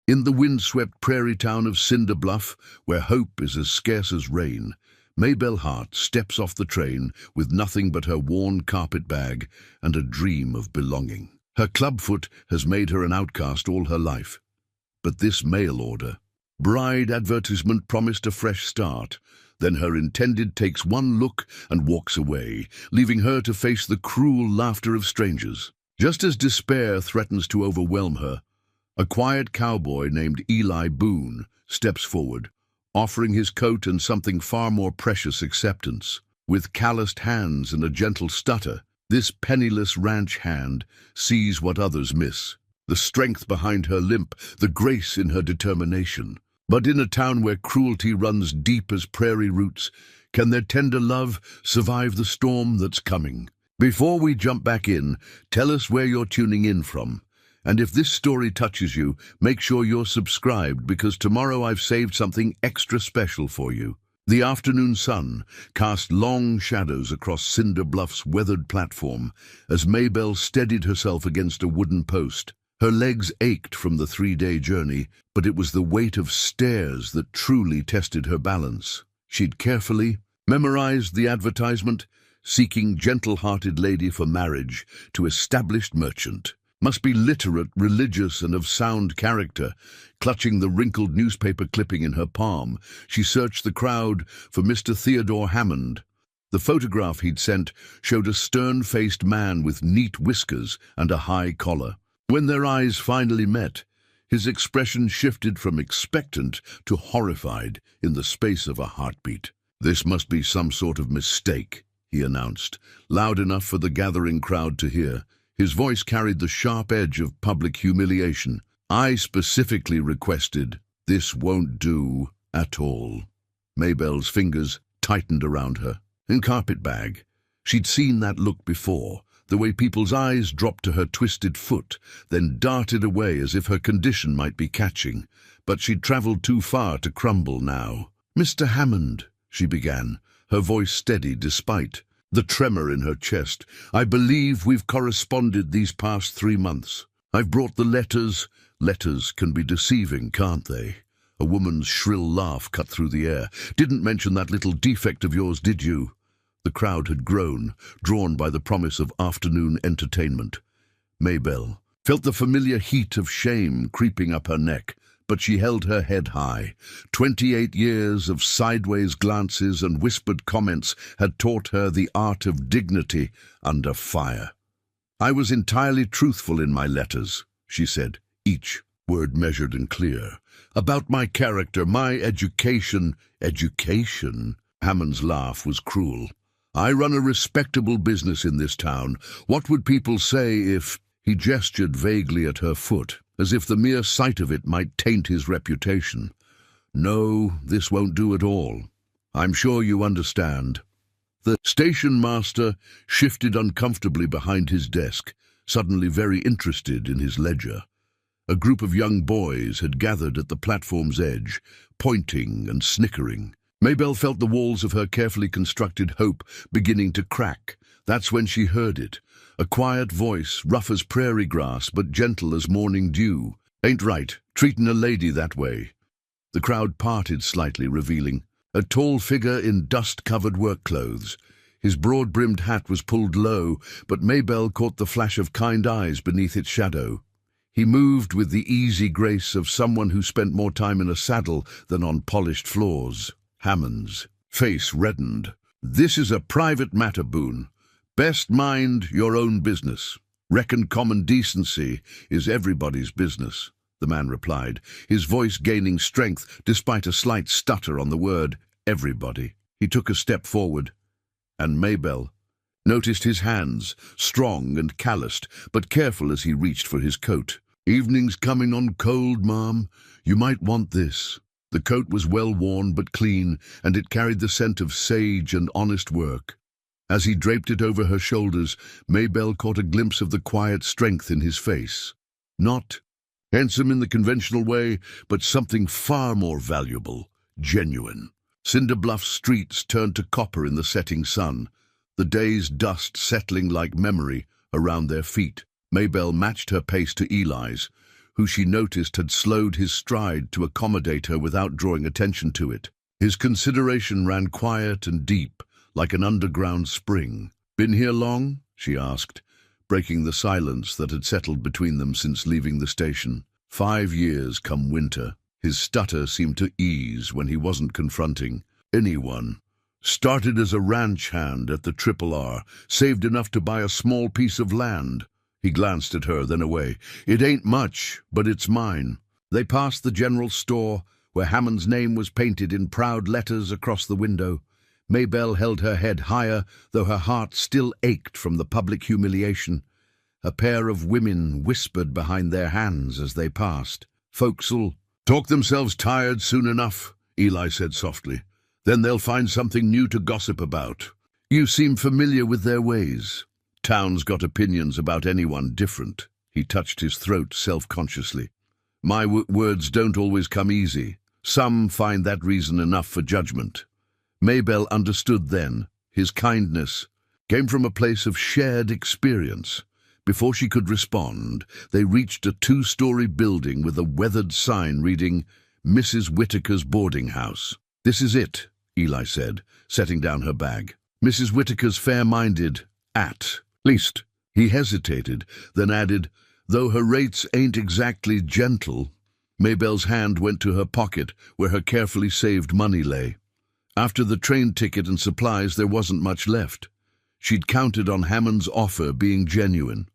In the windswept prairie town of Cinder Bluff, where hope is as scarce as rain, Maybelle Hart steps off the train with nothing but her worn carpet bag and a dream of belonging. Her clubfoot has made her an outcast all her life. But this mail order, bride advertisement, promised a fresh start. Then her intended takes one look and walks away, leaving her to face the cruel laughter of strangers. Just as despair threatens to overwhelm her, a quiet cowboy named Eli Boone steps forward, offering his coat and something far more precious, acceptance. With calloused hands and a gentle stutter, this penniless ranch hand sees what others miss: the strength behind her limp, the grace in her determination. But in a town where cruelty runs deep as prairie roots, can their tender love survive the storm that's coming? Before we jump back in, tell us where you're tuning in from. And if this story touches you, make sure you're subscribed, because tomorrow I've saved something extra special for you. The afternoon sun cast long shadows across Cinder Bluff's weathered platform as Maybelle steadied herself against a wooden post. Her legs ached from the 3-day journey, but it was the weight of stairs that truly tested her balance. She'd carefully memorized the advertisement: seeking gentle-hearted lady for marriage to established merchant. Must be literate, religious, and of sound character. Clutching the wrinkled newspaper clipping in her palm, she searched the crowd for Mr. Theodore Hammond. The photograph he'd sent showed a stern-faced man with neat whiskers and a high collar. When their eyes finally met, his expression shifted from expectant to horrified in the space of a heartbeat. "This must be some sort of mistake," he announced, loud enough for the gathering crowd to hear. His voice carried the sharp edge of public humiliation. "I specifically requested. This won't do at all." Maybelle's fingers tightened around her carpet bag. She'd seen that look before, the way people's eyes dropped to her twisted foot, then darted away as if her condition might be catching. But she'd traveled too far to crumble now. "Mr. Hammond," she began, her voice steady despite the tremor in her chest, "I believe we've corresponded these past 3 months. I've brought the letters." "Letters can be deceiving, can't they?" A woman's shrill laugh cut through the air. "Didn't mention that little defect of yours, did you?" The crowd had grown, drawn by the promise of afternoon entertainment. Maybelle felt the familiar heat of shame creeping up her neck, but she held her head high. 28 years of sideways glances and whispered comments had taught her the art of dignity under fire. "I was entirely truthful in my letters," she said, each word measured and clear. "About my character, my education." "Education?" Hammond's laugh was cruel. "I run a respectable business in this town. What would people say if—" He gestured vaguely at her foot, as if the mere sight of it might taint his reputation. "No, this won't do at all. I'm sure you understand." The station master shifted uncomfortably behind his desk, suddenly very interested in his ledger. A group of young boys had gathered at the platform's edge, pointing and snickering. Maybelle felt the walls of her carefully constructed hope beginning to crack. That's when she heard it. A quiet voice, rough as prairie grass but gentle as morning dew. "Ain't right, treatin' a lady that way." The crowd parted slightly, revealing a tall figure in dust-covered work clothes. His broad-brimmed hat was pulled low, but Maybelle caught the flash of kind eyes beneath its shadow. He moved with the easy grace of someone who spent more time in a saddle than on polished floors. Hammond's face reddened. "This is a private matter, Boone. Best mind your own business. Reckon common decency is everybody's business," the man replied, his voice gaining strength despite a slight stutter on the word everybody. He took a step forward, and Maybelle noticed his hands, strong and calloused, but careful as he reached for his coat. "Evening's coming on cold, ma'am. You might want this." The coat was well worn but clean, and it carried the scent of sage and honest work. As he draped it over her shoulders, Maybelle caught a glimpse of the quiet strength in his face. Not handsome in the conventional way, but something far more valuable, genuine. Cinder Bluff's streets turned to copper in the setting sun, the day's dust settling like memory around their feet. Maybelle matched her pace to Eli's, who she noticed had slowed his stride to accommodate her without drawing attention to it. His consideration ran quiet and deep, like an underground spring. "Been here long?" she asked, breaking the silence that had settled between them since leaving the station. 5 years come winter. His stutter seemed to ease when he wasn't confronting anyone. "Started as a ranch hand at the R, saved enough to buy a small piece of land." He glanced at her, then away. "It ain't much, but it's mine." They passed the general store, where Hammond's name was painted in proud letters across the window. Maybelle held her head higher, though her heart still ached from the public humiliation. A pair of women whispered behind their hands as they passed. "Folks'll talk themselves tired soon enough," Eli said softly. "Then they'll find something new to gossip about. You seem familiar with their ways. Town's got opinions about anyone different." He touched his throat self-consciously. "My words don't always come easy. Some find that reason enough for judgment." Maybelle understood then. His kindness came from a place of shared experience. Before she could respond, they reached a 2-story building with a weathered sign reading, "Mrs. Whitaker's Boarding House." "This is it," Eli said, setting down her bag. "Mrs. Whitaker's fair-minded, at least." He hesitated, then added, "Though her rates ain't exactly gentle." Maybelle's hand went to her pocket, where her carefully saved money lay. After the train ticket and supplies, there wasn't much left. She'd counted on Hammond's offer being genuine.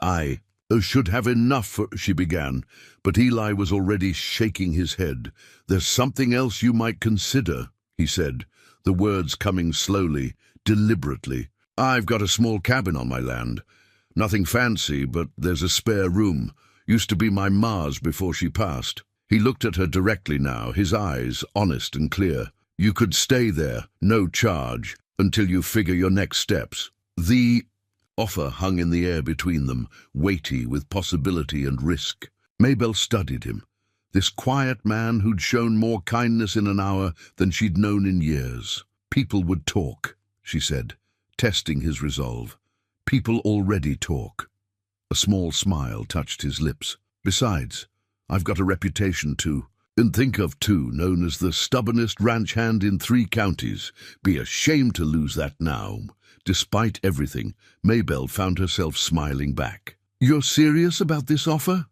"I should have enough," she began, but Eli was already shaking his head. "There's something else you might consider," he said, the words coming slowly, deliberately. "I've got a small cabin on my land. Nothing fancy, but there's a spare room. Used to be my ma's before she passed." He looked at her directly now, his eyes honest and clear. "You could stay there, no charge, until you figure your next steps." The offer hung in the air between them, weighty with possibility and risk. Maybelle studied him. This quiet man who'd shown more kindness in an hour than she'd known in years. "People would talk," she said, testing his resolve. "People already talk." A small smile touched his lips. "Besides, I've got a reputation and think of too, known as the stubbornest ranch hand in 3 counties. Be ashamed to lose that now." Despite everything, Maybelle found herself smiling back. "You're serious about this offer?"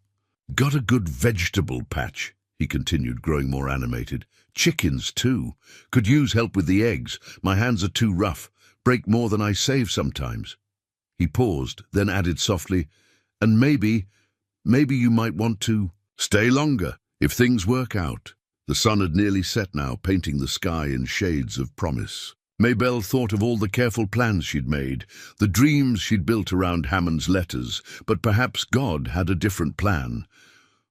"Got a good vegetable patch," he continued, growing more animated. "Chickens, too. Could use help with the eggs. My hands are too rough. Break more than I save sometimes." He paused, then added softly, "And maybe you might want to stay longer, if things work out." The sun had nearly set now, painting the sky in shades of promise. Maybelle thought of all the careful plans she'd made, the dreams she'd built around Hammond's letters, but perhaps God had a different plan.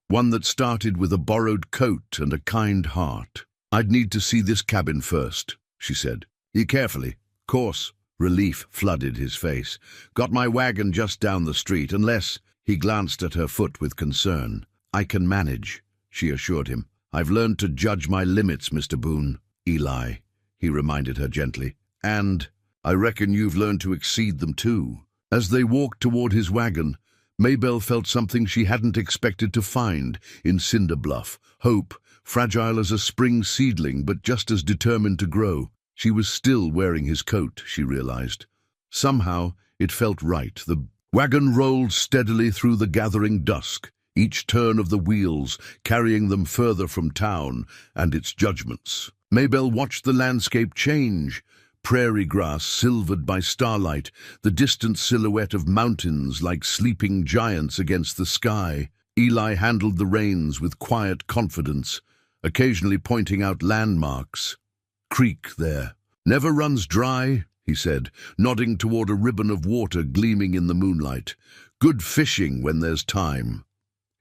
One that started with a borrowed coat and a kind heart. "I'd need to see this cabin first," she said. "You carefully." "Course." Relief flooded his face. "Got my wagon just down the street, unless—" He glanced at her foot with concern. "I can manage," she assured him. "I've learned to judge my limits, Mr. Boone." "Eli," he reminded her gently. "And I reckon you've learned to exceed them too." As they walked toward his wagon, Maybelle felt something she hadn't expected to find in Cinder Bluff. Hope, fragile as a spring seedling but just as determined to grow. She was still wearing his coat, she realized. Somehow, it felt right. The wagon rolled steadily through the gathering dusk, each turn of the wheels carrying them further from town and its judgments. Maybelle watched the landscape change. Prairie grass silvered by starlight, the distant silhouette of mountains like sleeping giants against the sky. Eli handled the reins with quiet confidence, occasionally pointing out landmarks. "Creek there. Never runs dry," he said, nodding toward a ribbon of water gleaming in the moonlight. "Good fishing when there's time."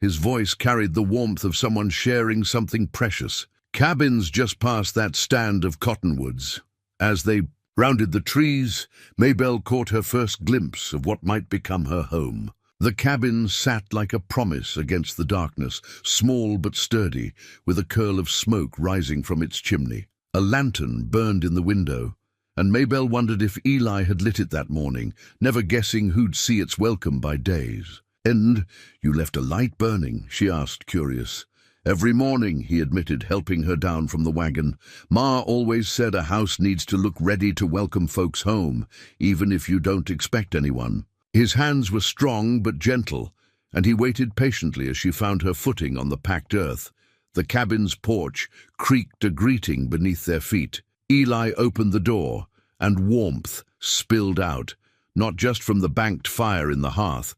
His voice carried the warmth of someone sharing something precious. Cabins just past that stand of cottonwoods. As they rounded the trees, Maybelle caught her first glimpse of what might become her home. The cabin sat like a promise against the darkness, small but sturdy, with a curl of smoke rising from its chimney. A lantern burned in the window, and Maybelle wondered if Eli had lit it that morning, never guessing who'd see its welcome by days. "And you left a light burning?" she asked, curious. "Every morning," he admitted, helping her down from the wagon. "Ma always said a house needs to look ready to welcome folks home, even if you don't expect anyone." His hands were strong but gentle, and he waited patiently as she found her footing on the packed earth. The cabin's porch creaked a greeting beneath their feet. Eli opened the door, and warmth spilled out, not just from the banked fire in the hearth,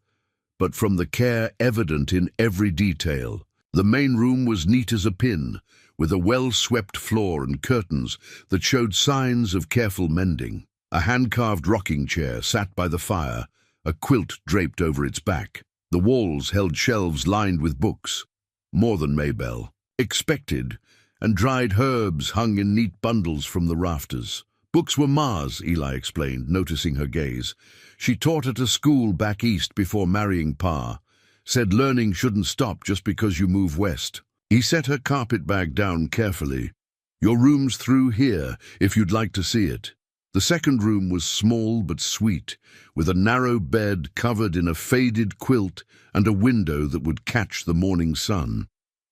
but from the care evident in every detail. The main room was neat as a pin, with a well-swept floor and curtains that showed signs of careful mending. A hand-carved rocking chair sat by the fire, a quilt draped over its back. The walls held shelves lined with books, more than Maybelle expected, and dried herbs hung in neat bundles from the rafters. "Books were Ma's," Eli explained, noticing her gaze. "She taught at a school back east before marrying Pa. Said learning shouldn't stop just because you move west." He set her carpet bag down carefully. "Your room's through here, if you'd like to see it." The second room was small but sweet, with a narrow bed covered in a faded quilt and a window that would catch the morning sun.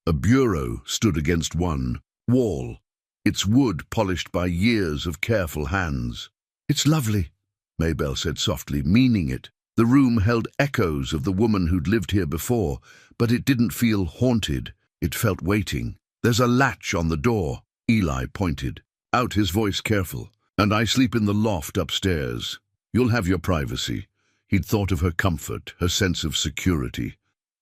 A bureau stood against one wall, its wood polished by years of careful hands. "It's lovely," Maybelle said softly, meaning it. The room held echoes of the woman who'd lived here before, but it didn't feel haunted. It felt waiting. "There's a latch on the door," Eli pointed, out his voice careful. "And I sleep in the loft upstairs. You'll have your privacy." He'd thought of her comfort, her sense of security.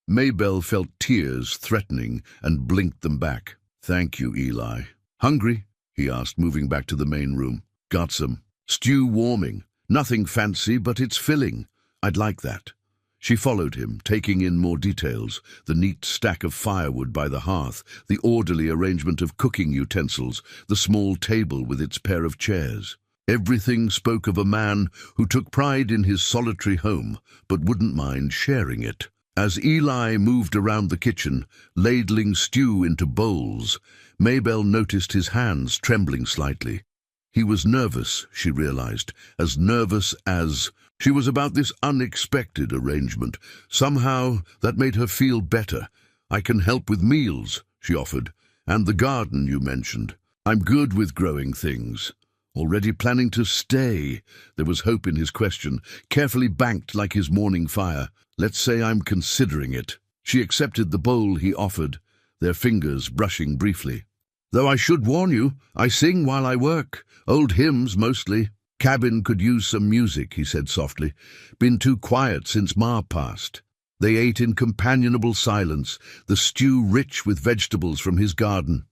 Maybelle felt tears threatening and blinked them back. "Thank you, Eli." "Hungry?" he asked, moving back to the main room. "Got some stew warming. Nothing fancy, but it's filling. I'd like that." She followed him, taking in more details: the neat stack of firewood by the hearth, the orderly arrangement of cooking utensils, the small table with its pair of chairs. Everything spoke of a man who took pride in his solitary home, but wouldn't mind sharing it. As Eli moved around the kitchen, ladling stew into bowls, Maybelle noticed his hands trembling slightly. He was nervous, she realized, as nervous as... She was about this unexpected arrangement. Somehow that made her feel better. "I can help with meals," she offered. "And the garden you mentioned. I'm good with growing things." "Already planning to stay?" There was hope in his question, carefully banked like his morning fire. "Let's say I'm considering it." She accepted the bowl he offered, their fingers brushing briefly. "Though I should warn you, I sing while I work. Old hymns, mostly." "Cabin could use some music," he said softly. "Been too quiet since Ma passed." They ate in companionable silence, the stew rich with vegetables from his garden.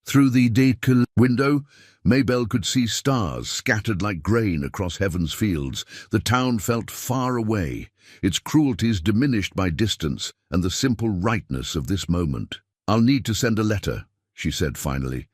Through the décal window, Maybelle could see stars scattered like grain across heaven's fields. The town felt far away, its cruelties diminished by distance and the simple rightness of this moment. "I'll need to send a letter," she said finally.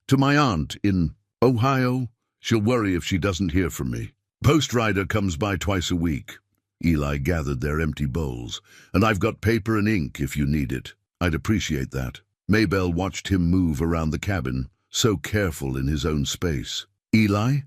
"To my aunt in Ohio. She'll worry if she doesn't hear from me. Post rider comes by twice a week." Eli gathered their empty bowls. "And I've got paper and ink if you need it." "I'd appreciate that." Maybelle watched him move around the cabin, so careful in his own space. "Eli?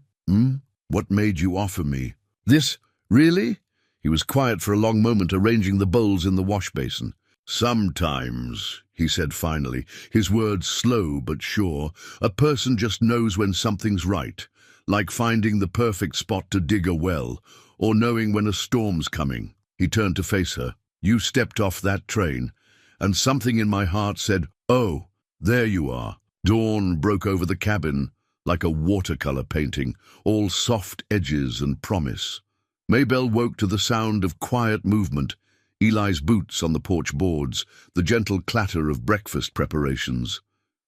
What made you offer me this? Really?" He was quiet for a long moment, arranging the bowls in the wash basin. "Sometimes," he said finally, his words slow but sure, "a person just knows when something's right, like finding the perfect spot to dig a well, or knowing when a storm's coming." He turned to face her. "You stepped off that train, and something in my heart said, 'Oh, there you are.'" Dawn broke over the cabin like a watercolor painting, all soft edges and promise. Maybelle woke to the sound of quiet movement, Eli's boots on the porch boards, the gentle clatter of breakfast preparations.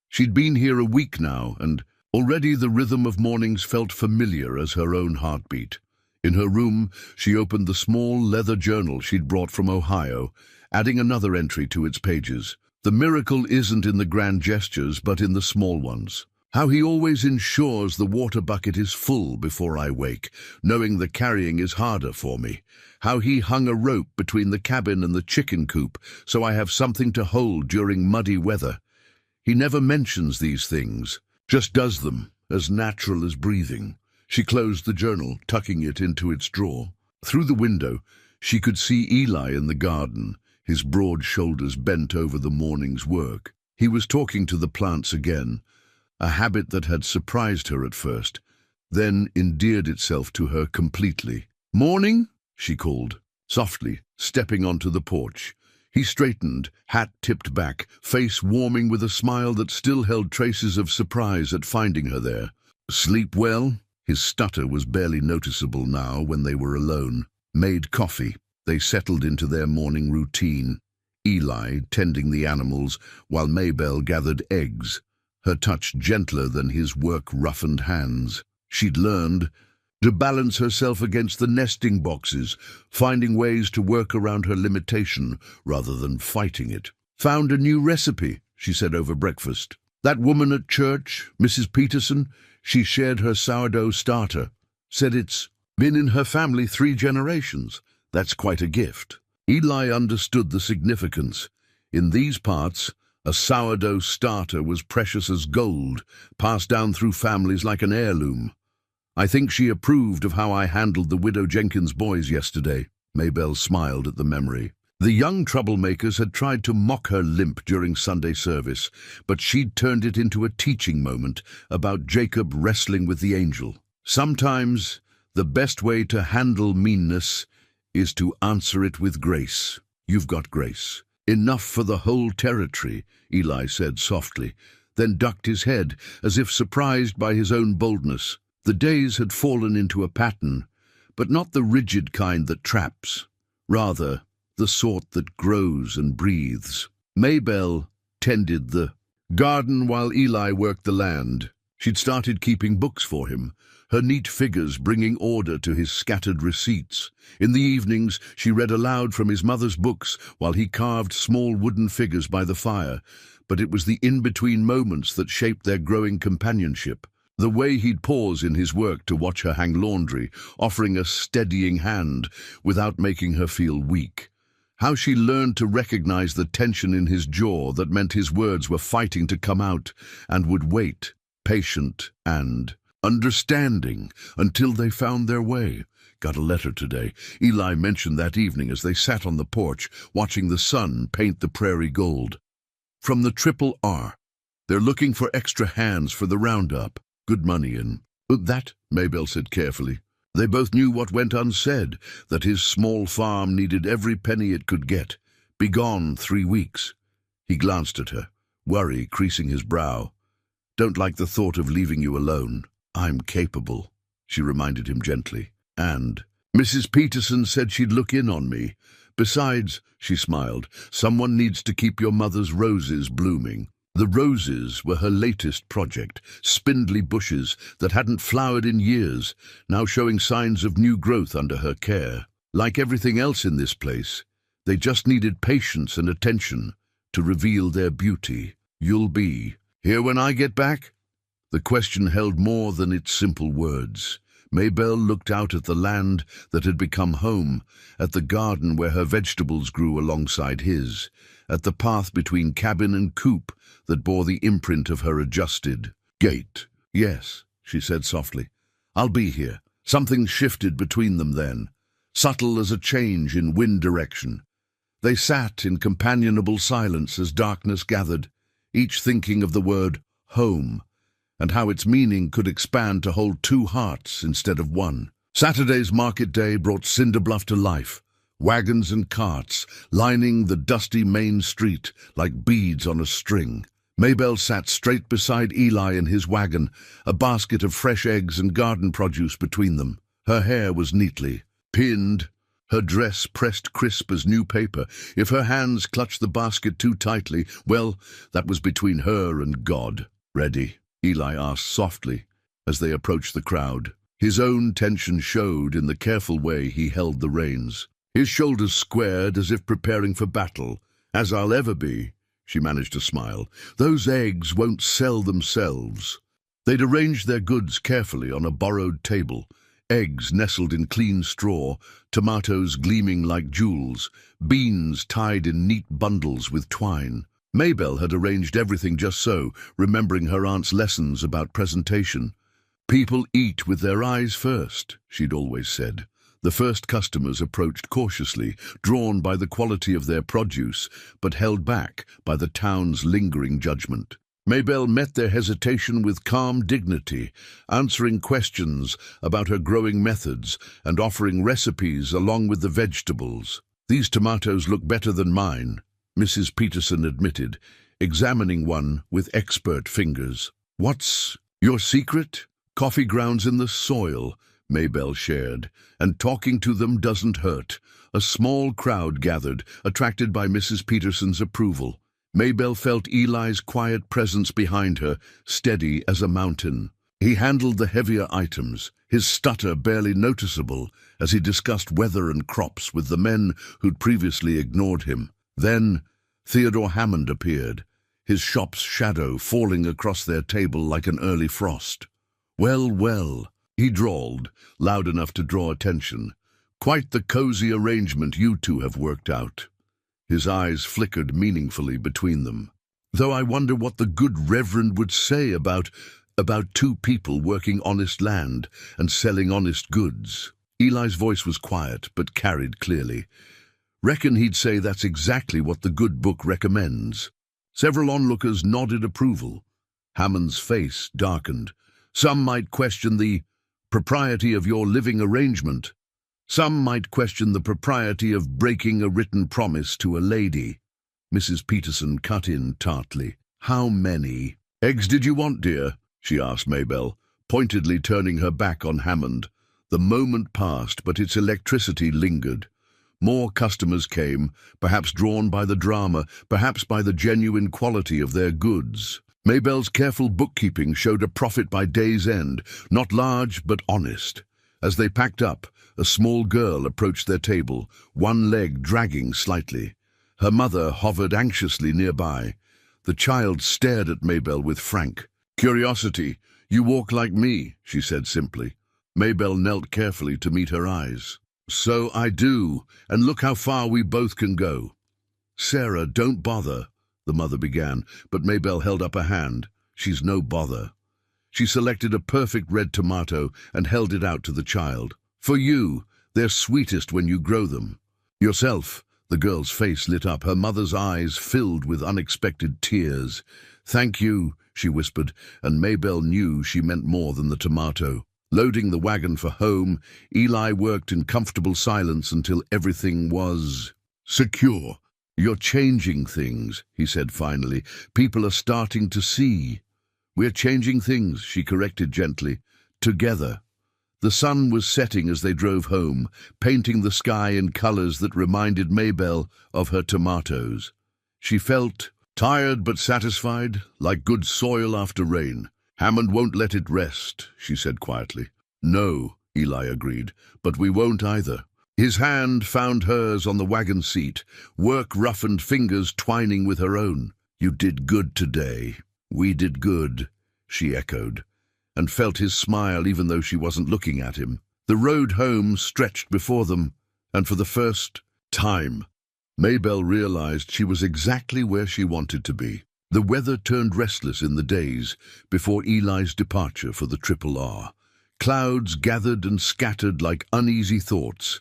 She'd been here a week now, and already the rhythm of mornings felt familiar as her own heartbeat. In her room, she opened the small leather journal she'd brought from Ohio, adding another entry to its pages. "The miracle isn't in the grand gestures, but in the small ones. How he always ensures the water bucket is full before I wake, knowing the carrying is harder for me. How he hung a rope between the cabin and the chicken coop, so I have something to hold during muddy weather. He never mentions these things, just does them, as natural as breathing." She closed the journal, tucking it into its drawer. Through the window, She could see Eli in the garden, his broad shoulders bent over the morning's work. He was talking to the plants again, a habit that had surprised her at first, then endeared itself to her completely. "Morning?" she called, softly, stepping onto the porch. He straightened, hat tipped back, face warming with a smile that still held traces of surprise at finding her there. "Sleep well?" His stutter was barely noticeable now when they were alone. Made coffee. They settled into their morning routine. Eli tending the animals, while Maybelle gathered eggs, her touch gentler than his work-roughened hands. She'd learned to balance herself against the nesting boxes, finding ways to work around her limitation rather than fighting it. "Found a new recipe," she said over breakfast. "That woman at church, Mrs. Peterson, she shared her sourdough starter. Said it's been in her family 3 generations. That's quite a gift." Eli understood the significance. In these parts, a sourdough starter was precious as gold, passed down through families like an heirloom. "I think she approved of how I handled the Widow Jenkins boys yesterday." Maybelle smiled at the memory. The young troublemakers had tried to mock her limp during Sunday service, but she'd turned it into a teaching moment about Jacob wrestling with the angel. Sometimes the best way to handle meanness is to answer it with grace. "You've got grace. Enough for the whole territory," Eli said softly, then ducked his head as if surprised by his own boldness. The days had fallen into a pattern, but not the rigid kind that traps. Rather, the sort that grows and breathes. Maybelle tended the garden while Eli worked the land. She'd started keeping books for him, her neat figures bringing order to his scattered receipts. In the evenings, she read aloud from his mother's books while he carved small wooden figures by the fire, but it was the in-between moments that shaped their growing companionship. The way he'd pause in his work to watch her hang laundry, offering a steadying hand without making her feel weak. How she learned to recognize the tension in his jaw that meant his words were fighting to come out, and would wait, patient and understanding, until they found their way. "Got a letter today," Eli mentioned that evening as they sat on the porch, watching the sun paint the prairie gold. "From the Triple R. They're looking for extra hands for the roundup. Good money in." "That," Maybelle said carefully. They both knew what went unsaid, that his small farm needed every penny it could get. Be gone 3 weeks. He glanced at her, worry creasing his brow. "Don't like the thought of leaving you alone." "I'm capable," she reminded him gently. "And Mrs. Peterson said she'd look in on me. Besides," she smiled, "someone needs to keep your mother's roses blooming." The roses were her latest project, spindly bushes that hadn't flowered in years, now showing signs of new growth under her care. Like everything else in this place, they just needed patience and attention to reveal their beauty. "You'll be here when I get back?" The question held more than its simple words. Maybelle looked out at the land that had become home, at the garden where her vegetables grew alongside his, at the path between cabin and coop that bore the imprint of her adjusted gait. "Yes," she said softly. "I'll be here." Something shifted between them then, subtle as a change in wind direction. They sat in companionable silence as darkness gathered, each thinking of the word home, and how its meaning could expand to hold 2 hearts instead of 1. Saturday's market day brought Cinderbluff to life, wagons and carts lining the dusty main street like beads on a string. Maybelle sat straight beside Eli in his wagon, a basket of fresh eggs and garden produce between them. Her hair was neatly pinned, her dress pressed crisp as new paper. If her hands clutched the basket too tightly, well, that was between her and God. "Ready?" Eli asked softly as they approached the crowd. His own tension showed in the careful way he held the reins. His shoulders squared as if preparing for battle. "As I'll ever be," she managed to smile. "Those eggs won't sell themselves." They'd arranged their goods carefully on a borrowed table, eggs nestled in clean straw, tomatoes gleaming like jewels, beans tied in neat bundles with twine. Maybelle had arranged everything just so, remembering her aunt's lessons about presentation. "People eat with their eyes first," she'd always said. The first customers approached cautiously, drawn by the quality of their produce, but held back by the town's lingering judgment. Maybelle met their hesitation with calm dignity, answering questions about her growing methods and offering recipes along with the vegetables. "These tomatoes look better than mine," Mrs. Peterson admitted, examining one with expert fingers. "What's your secret?" "Coffee grounds in the soil," Maybelle shared, "and talking to them doesn't hurt." A small crowd gathered, attracted by Mrs. Peterson's approval. Maybelle felt Eli's quiet presence behind her, steady as a mountain. He handled the heavier items, his stutter barely noticeable as he discussed weather and crops with the men who'd previously ignored him. Then Theodore Hammond appeared, his shop's shadow falling across their table like an early frost. "Well, well," he drawled, loud enough to draw attention. "Quite the cozy arrangement you two have worked out." His eyes flickered meaningfully between them. "Though I wonder what the good Reverend would say about two people working honest land and selling honest goods." Eli's voice was quiet, but carried clearly. "Reckon he'd say that's exactly what the good book recommends." Several onlookers nodded approval. Hammond's face darkened. "Some might question the propriety of your living arrangement. Some might question the propriety of breaking a written promise to a lady." Mrs. Peterson cut in tartly. "How many eggs did you want, dear?" she asked Maybelle, pointedly turning her back on Hammond. The moment passed, but its electricity lingered. More customers came, perhaps drawn by the drama, perhaps by the genuine quality of their goods. Maybelle's careful bookkeeping showed a profit by day's end, not large but honest. As they packed up, a small girl approached their table, one leg dragging slightly. Her mother hovered anxiously nearby. The child stared at Maybelle with frank curiosity. "You walk like me," she said simply. Maybelle knelt carefully to meet her eyes. "So I do, and look how far we both can go." "Sarah, don't bother," the mother began, but Maybelle held up a hand. "She's no bother." She selected a perfect red tomato and held it out to the child. "For you, they're sweetest when you grow them." "Yourself," the girl's face lit up, her mother's eyes filled with unexpected tears. "Thank you," she whispered, and Maybelle knew she meant more than the tomato. Loading the wagon for home, Eli worked in comfortable silence until everything was secure. "You're changing things," he said finally. "People are starting to see." "We're changing things," she corrected gently. "Together." The sun was setting as they drove home, painting the sky in colors that reminded Maybelle of her tomatoes. She felt tired but satisfied, like good soil after rain. "Hammond won't let it rest," she said quietly. "No," Eli agreed, "but we won't either." His hand found hers on the wagon seat, work-roughened fingers twining with her own. "You did good today." "We did good," she echoed, and felt his smile even though she wasn't looking at him. The road home stretched before them, and for the first time, Maybelle realized she was exactly where she wanted to be. The weather turned restless in the days before Eli's departure for the Triple R. Clouds gathered and scattered like uneasy thoughts,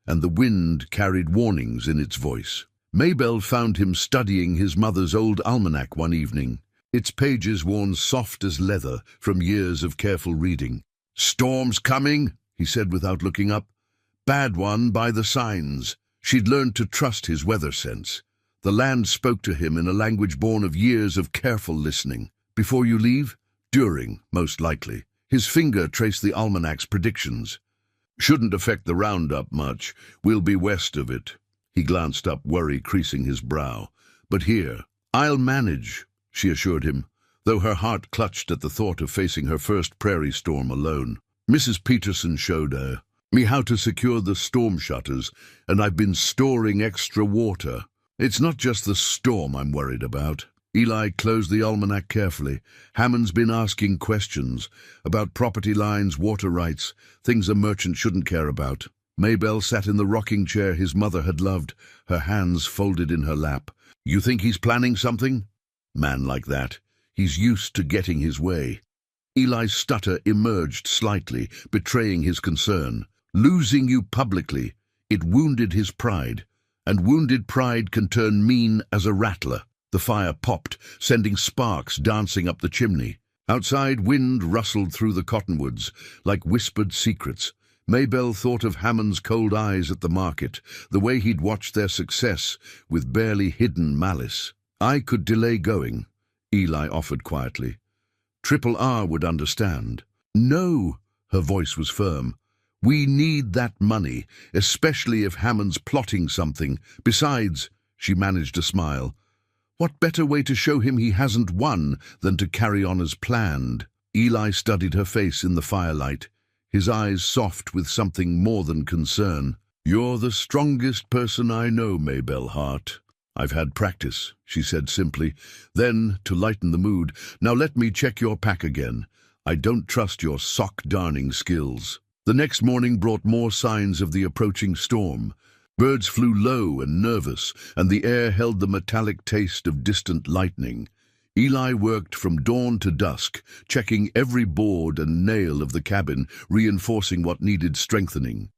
and the wind carried warnings in its voice. Maybelle found him studying his mother's old almanac one evening, its pages worn soft as leather from years of careful reading. "Storm's coming," he said without looking up. "Bad one by the signs." She'd learned to trust his weather sense. The land spoke to him in a language born of years of careful listening. "Before you leave?" "During, most likely." His finger traced the almanac's predictions. "Shouldn't affect the roundup much. We'll be west of it." He glanced up, worry creasing his brow. "But here." "I'll manage," she assured him, though her heart clutched at the thought of facing her first prairie storm alone. "Mrs. Peterson showed me how to secure the storm shutters, and I've been storing extra water. It's not just the storm I'm worried about." Eli closed the almanac carefully. Hammond's been asking questions about property lines, water rights, things a merchant shouldn't care about. Maybelle sat in the rocking chair his mother had loved, her hands folded in her lap. "You think he's planning something?" "Man like that. He's used to getting his way." Eli's stutter emerged slightly, betraying his concern. Losing you publicly, it wounded his pride, and wounded pride can turn mean as a rattler. The fire popped, sending sparks dancing up the chimney. Outside, wind rustled through the cottonwoods like whispered secrets. Maybelle thought of Hammond's cold eyes at the market, the way he'd watched their success with barely hidden malice. "I could delay going," Eli offered quietly. "Triple R would understand." "No," her voice was firm. "We need that money, especially if Hammond's plotting something. Besides," she managed a smile, "what better way to show him he hasn't won than to carry on as planned?" Eli studied her face in the firelight, his eyes soft with something more than concern. "You're the strongest person I know, Maybelle Hart." "I've had practice," she said simply. Then, to lighten the mood, "Now let me check your pack again. I don't trust your sock-darning skills." The next morning brought more signs of the approaching storm. Birds flew low and nervous, and the air held the metallic taste of distant lightning. Eli worked from dawn to dusk, checking every board and nail of the cabin, reinforcing what needed strengthening.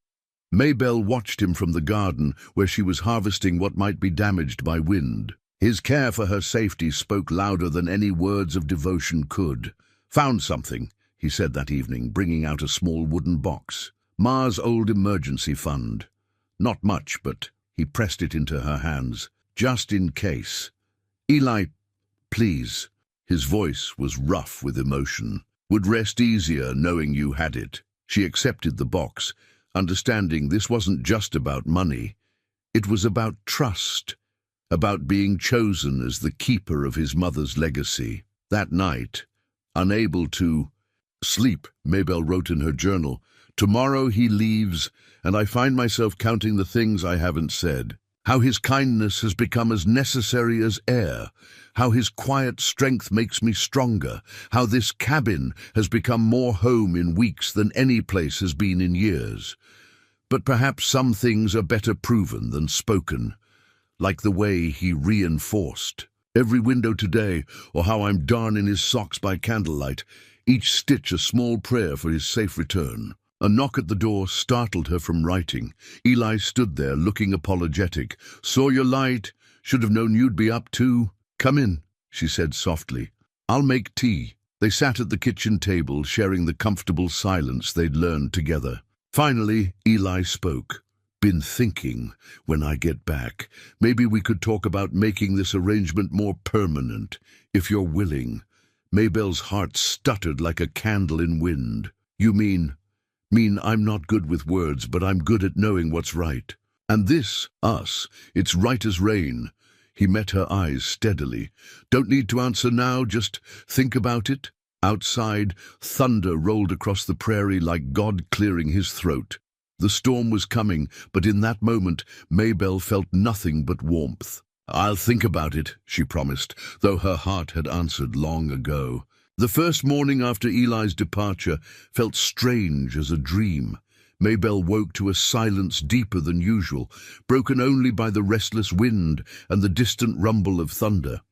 Maybelle watched him from the garden, where she was harvesting what might be damaged by wind. His care for her safety spoke louder than any words of devotion could. "Found something," he said that evening, bringing out a small wooden box. "Ma's old emergency fund. Not much, but," he pressed it into her hands, "just in case." "Eli, please." His voice was rough with emotion. "Would rest easier knowing you had it." She accepted the box, understanding this wasn't just about money. It was about trust, about being chosen as the keeper of his mother's legacy. That night, unable to sleep, Maybelle wrote in her journal, "Tomorrow he leaves, and I find myself counting the things I haven't said. How his kindness has become as necessary as air. How his quiet strength makes me stronger. How this cabin has become more home in weeks than any place has been in years. But perhaps some things are better proven than spoken, like the way he reinforced every window today, or how I'm darning his socks by candlelight, each stitch a small prayer for his safe return." A knock at the door startled her from writing. Eli stood there, looking apologetic. "Saw your light. Should have known you'd be up too." "Come in," she said softly. "I'll make tea." They sat at the kitchen table, sharing the comfortable silence they'd learned together. Finally, Eli spoke. "Been thinking, when I get back, maybe we could talk about making this arrangement more permanent, if you're willing." Maybelle's heart stuttered like a candle in wind. "You mean I'm not good with words, but I'm good at knowing what's right. And this, us, it's right as rain." He met her eyes steadily. "Don't need to answer now, just think about it." Outside, thunder rolled across the prairie like God clearing his throat. The storm was coming, but in that moment, Maybelle felt nothing but warmth. "I'll think about it," she promised, though her heart had answered long ago. The first morning after Eli's departure felt strange as a dream. Maybelle woke to a silence deeper than usual, broken only by the restless wind and the distant rumble of thunder.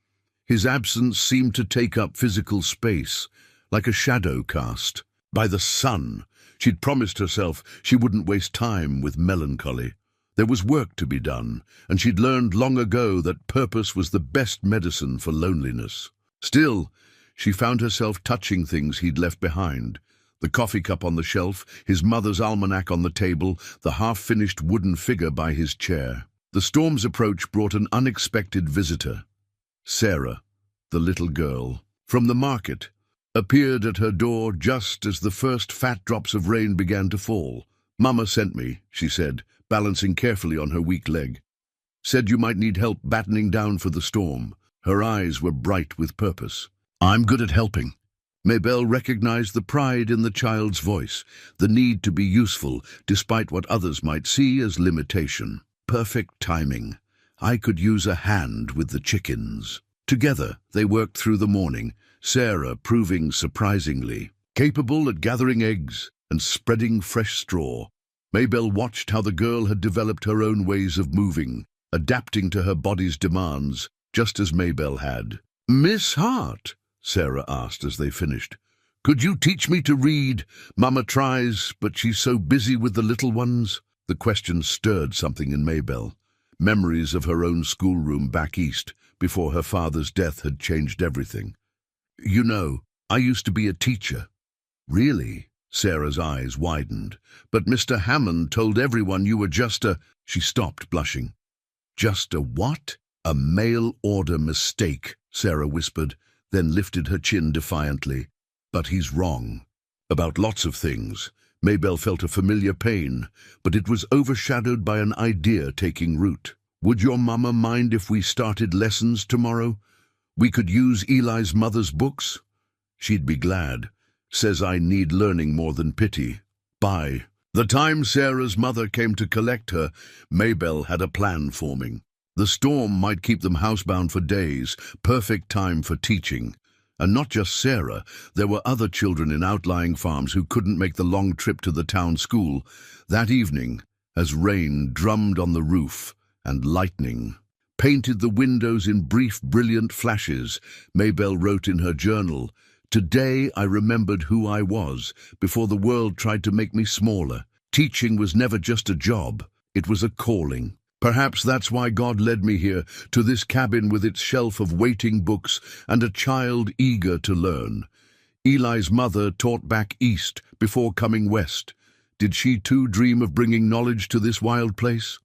His absence seemed to take up physical space, like a shadow cast by the sun. She'd promised herself she wouldn't waste time with melancholy. There was work to be done, and she'd learned long ago that purpose was the best medicine for loneliness. Still, she found herself touching things he'd left behind. The coffee cup on the shelf, his mother's almanac on the table, the half-finished wooden figure by his chair. The storm's approach brought an unexpected visitor. Sarah, the little girl, from the market, appeared at her door just as the first fat drops of rain began to fall. "Mama sent me," she said, balancing carefully on her weak leg. "Said you might need help battening down for the storm." Her eyes were bright with purpose. "I'm good at helping." Maybelle recognized the pride in the child's voice, the need to be useful despite what others might see as limitation. Perfect timing. I could use a hand with the chickens. Together, they worked through the morning, Sarah proving surprisingly capable at gathering eggs and spreading fresh straw. Maybelle watched how the girl had developed her own ways of moving, adapting to her body's demands, just as Maybelle had. "Miss Hart?" Sarah asked as they finished. Could you teach me to read? Mama tries, but she's so busy with the little ones. The question stirred something in Maybelle. Memories of her own schoolroom back east, before her father's death had changed everything. You know, I used to be a teacher. Really? Sarah's eyes widened. But Mr. Hammond told everyone you were just a... She stopped, blushing. Just a what? A mail-order mistake, Sarah whispered, then lifted her chin defiantly. But he's wrong. About lots of things. Maybelle felt a familiar pain, but it was overshadowed by an idea taking root. Would your mama mind if we started lessons tomorrow? We could use Eli's mother's books. She'd be glad. Says I need learning more than pity. By the time Sarah's mother came to collect her, Maybelle had a plan forming. The storm might keep them housebound for days, perfect time for teaching. And not just Sarah, there were other children in outlying farms who couldn't make the long trip to the town school. That evening, as rain drummed on the roof and lightning painted the windows in brief, brilliant flashes, Maybelle wrote in her journal, "Today I remembered who I was before the world tried to make me smaller. Teaching was never just a job, it was a calling. Perhaps that's why God led me here, to this cabin with its shelf of waiting books and a child eager to learn. Eli's mother taught back east before coming west. Did she too dream of bringing knowledge to this wild place?"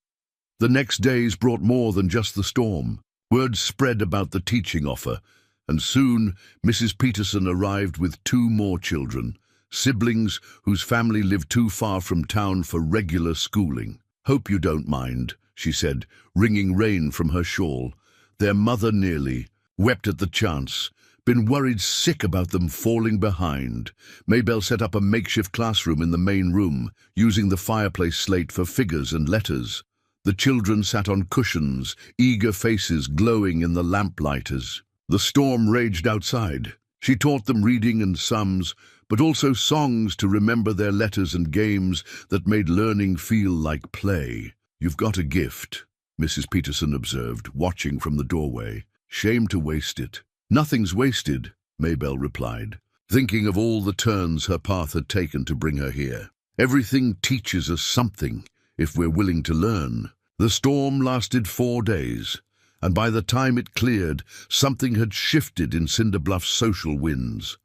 The next days brought more than just the storm. Word spread about the teaching offer, and soon Mrs. Peterson arrived with 2 more children, siblings whose family lived too far from town for regular schooling. "Hope you don't mind," she said, wringing rain from her shawl. Their mother nearly wept at the chance, been worried sick about them falling behind. Maybelle set up a makeshift classroom in the main room, using the fireplace slate for figures and letters. The children sat on cushions, eager faces glowing in the lamplighters. The storm raged outside. She taught them reading and sums, but also songs to remember their letters and games that made learning feel like play. "You've got a gift," Mrs. Peterson observed, watching from the doorway. "Shame to waste it." "Nothing's wasted," Maybelle replied, thinking of all the turns her path had taken to bring her here. "Everything teaches us something, if we're willing to learn." The storm lasted 4 days, and by the time it cleared, something had shifted in Cinder Bluff's social winds.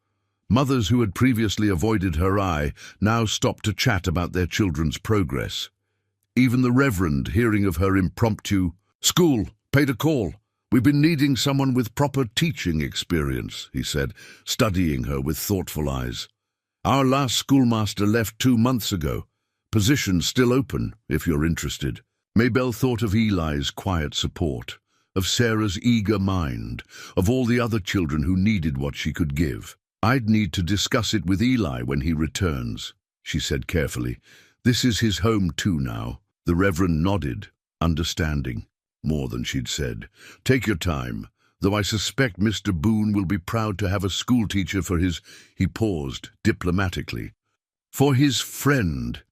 Mothers who had previously avoided her eye now stopped to chat about their children's progress. Even the Reverend, hearing of her impromptu school, paid a call. "We've been needing someone with proper teaching experience," he said, studying her with thoughtful eyes. "Our last schoolmaster left 2 months ago. Position still open, if you're interested." Maybelle thought of Eli's quiet support, of Sarah's eager mind, of all the other children who needed what she could give. "I'd need to discuss it with Eli when he returns," she said carefully. "This is his home too now." The Reverend nodded, understanding, more than she'd said. "Take your time, though I suspect Mr. Boone will be proud to have a schoolteacher for his..." He paused, diplomatically. "For his friend."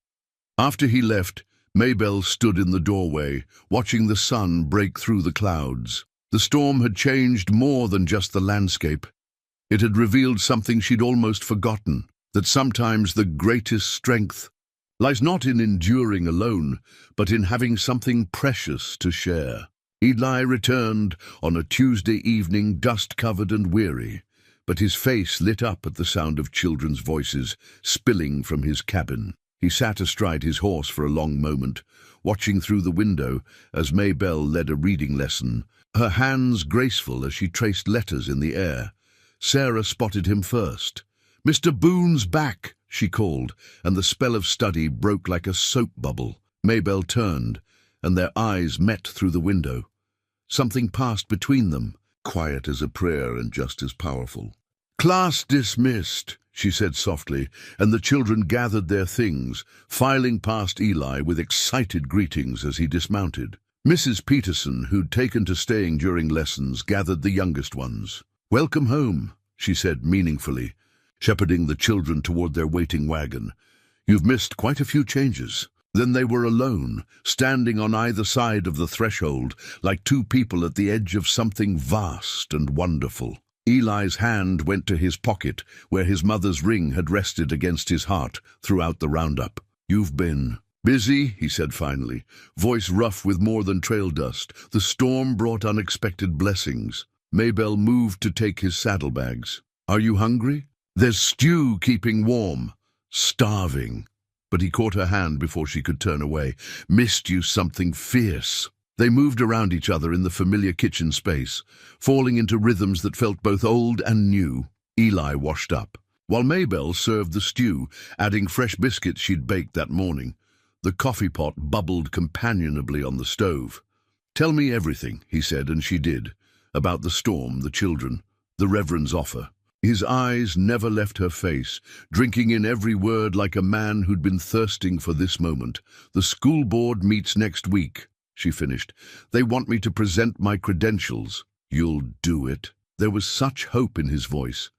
After he left, Maybelle stood in the doorway, watching the sun break through the clouds. The storm had changed more than just the landscape. It had revealed something she'd almost forgotten, that sometimes the greatest strength lies not in enduring alone, but in having something precious to share. Eli returned on a Tuesday evening, dust-covered and weary, but his face lit up at the sound of children's voices spilling from his cabin. He sat astride his horse for a long moment, watching through the window as Maybelle led a reading lesson, her hands graceful as she traced letters in the air. Sarah spotted him first. "Mr. Boone's back," she called, and the spell of study broke like a soap bubble. Maybelle turned, and their eyes met through the window. Something passed between them, quiet as a prayer and just as powerful. "Class dismissed," she said softly, and the children gathered their things, filing past Eli with excited greetings as he dismounted. Mrs. Peterson, who'd taken to staying during lessons, gathered the youngest ones. "Welcome home," she said meaningfully, shepherding the children toward their waiting wagon. "You've missed quite a few changes." Then they were alone, standing on either side of the threshold, like 2 people at the edge of something vast and wonderful. Eli's hand went to his pocket, where his mother's ring had rested against his heart throughout the roundup. "You've been busy," he said finally, voice rough with more than trail dust. The storm brought unexpected blessings. Maybelle moved to take his saddlebags. "Are you hungry? There's stew keeping warm." "Starving." But he caught her hand before she could turn away. "Missed you something fierce." They moved around each other in the familiar kitchen space, falling into rhythms that felt both old and new. Eli washed up, while Maybelle served the stew, adding fresh biscuits she'd baked that morning. The coffee pot bubbled companionably on the stove. "Tell me everything," he said, and she did, about the storm, the children, the Reverend's offer. His eyes never left her face, drinking in every word like a man who'd been thirsting for this moment. "The school board meets next week," she finished. "They want me to present my credentials." "You'll do it." There was such hope in his voice.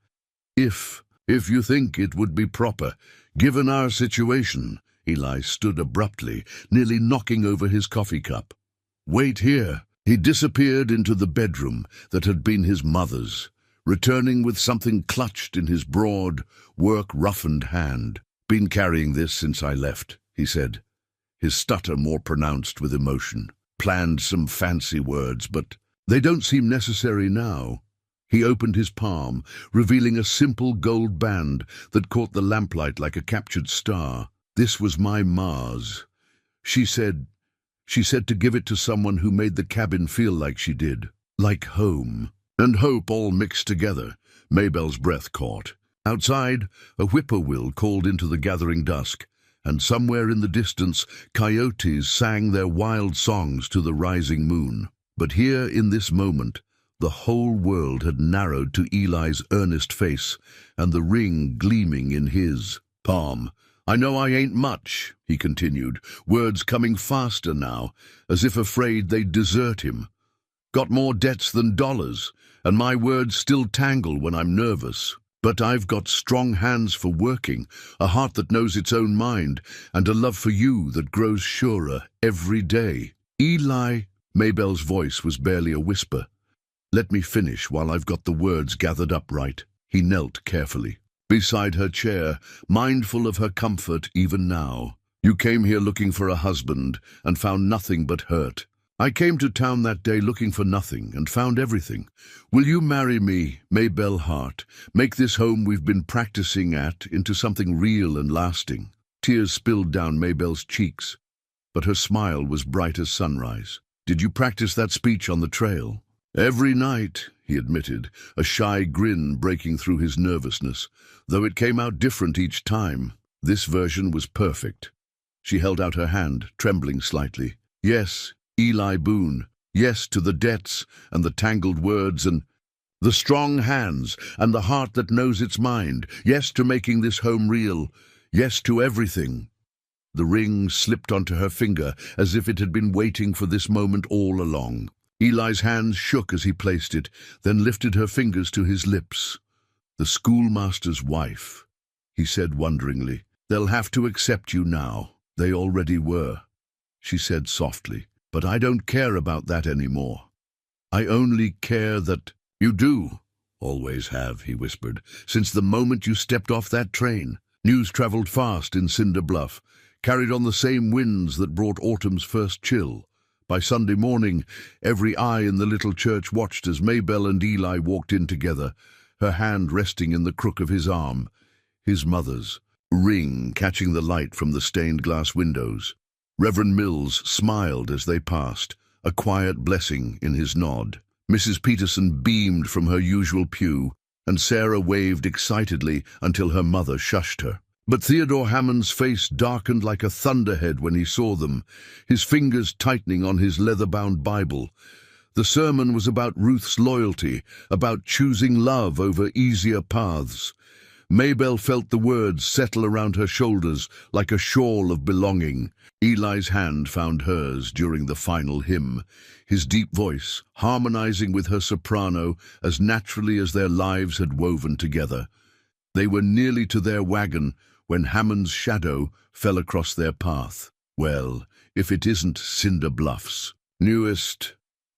If you think it would be proper, given our situation." Eli stood abruptly, nearly knocking over his coffee cup. "Wait here." He disappeared into the bedroom that had been his mother's, returning with something clutched in his broad, work-roughened hand. "Been carrying this since I left," he said, his stutter more pronounced with emotion. "Planned some fancy words, but they don't seem necessary now." He opened his palm, revealing a simple gold band that caught the lamplight like a captured star. "This was my Ma's. She said to give it to someone who made the cabin feel like she did, like home." And hope all mixed together. Maybelle's breath caught. Outside, a whippoorwill called into the gathering dusk, and somewhere in the distance, coyotes sang their wild songs to the rising moon. But here, in this moment, the whole world had narrowed to Eli's earnest face, and the ring gleaming in his palm. "I know I ain't much," he continued, words coming faster now, as if afraid they'd desert him. "Got more debts than dollars, and my words still tangle when I'm nervous. But I've got strong hands for working, a heart that knows its own mind, and a love for you that grows surer every day." "Eli," Maybelle's voice was barely a whisper. "Let me finish while I've got the words gathered up right." He knelt carefully, beside her chair, mindful of her comfort even now. "You came here looking for a husband and found nothing but hurt. I came to town that day looking for nothing and found everything. Will you marry me, Maybelle Hart? Make this home we've been practicing at into something real and lasting." Tears spilled down Maybelle's cheeks, but her smile was bright as sunrise. "Did you practice that speech on the trail?" "Every night," he admitted, a shy grin breaking through his nervousness, though it came out different each time. This version was perfect. She held out her hand, trembling slightly. "Yes, Eli Boone. Yes to the debts and the tangled words and the strong hands and the heart that knows its mind. Yes to making this home real. Yes to everything." The ring slipped onto her finger as if it had been waiting for this moment all along. Eli's hands shook as he placed it, then lifted her fingers to his lips. "The schoolmaster's wife," he said wonderingly. "They'll have to accept you now." "They already were," she said softly. "But I don't care about that anymore. I only care that you do." "Always have," he whispered, "since the moment you stepped off that train." News traveled fast in Cinder Bluff, carried on the same winds that brought autumn's first chill. By Sunday morning, every eye in the little church watched as Maybelle and Eli walked in together, her hand resting in the crook of his arm, his mother's, ring catching the light from the stained glass windows. Reverend Mills smiled as they passed, a quiet blessing in his nod. Mrs. Peterson beamed from her usual pew, and Sarah waved excitedly until her mother shushed her. But Theodore Hammond's face darkened like a thunderhead when he saw them, his fingers tightening on his leather-bound Bible. The sermon was about Ruth's loyalty, about choosing love over easier paths. Maybelle felt the words settle around her shoulders like a shawl of belonging. Eli's hand found hers during the final hymn, his deep voice harmonizing with her soprano as naturally as their lives had woven together. They were nearly to their wagon when Hammond's shadow fell across their path. "Well, if it isn't Cinder Bluff's newest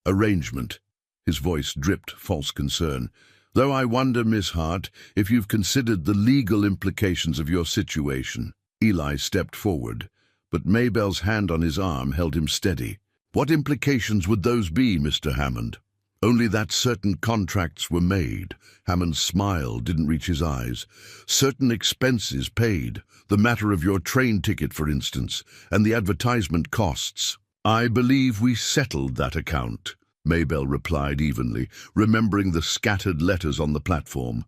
arrangement." His voice dripped false concern. Though I wonder, Miss Hart, if you've considered the legal implications of your situation." Eli stepped forward, but Maybelle's hand on his arm held him steady. "What implications would those be, Mr. Hammond?" "Only that certain contracts were made." Hammond's smile didn't reach his eyes. "Certain expenses paid, the matter of your train ticket, for instance, and the advertisement costs." "I believe we settled that account," Maybelle replied evenly, remembering the scattered letters on the platform.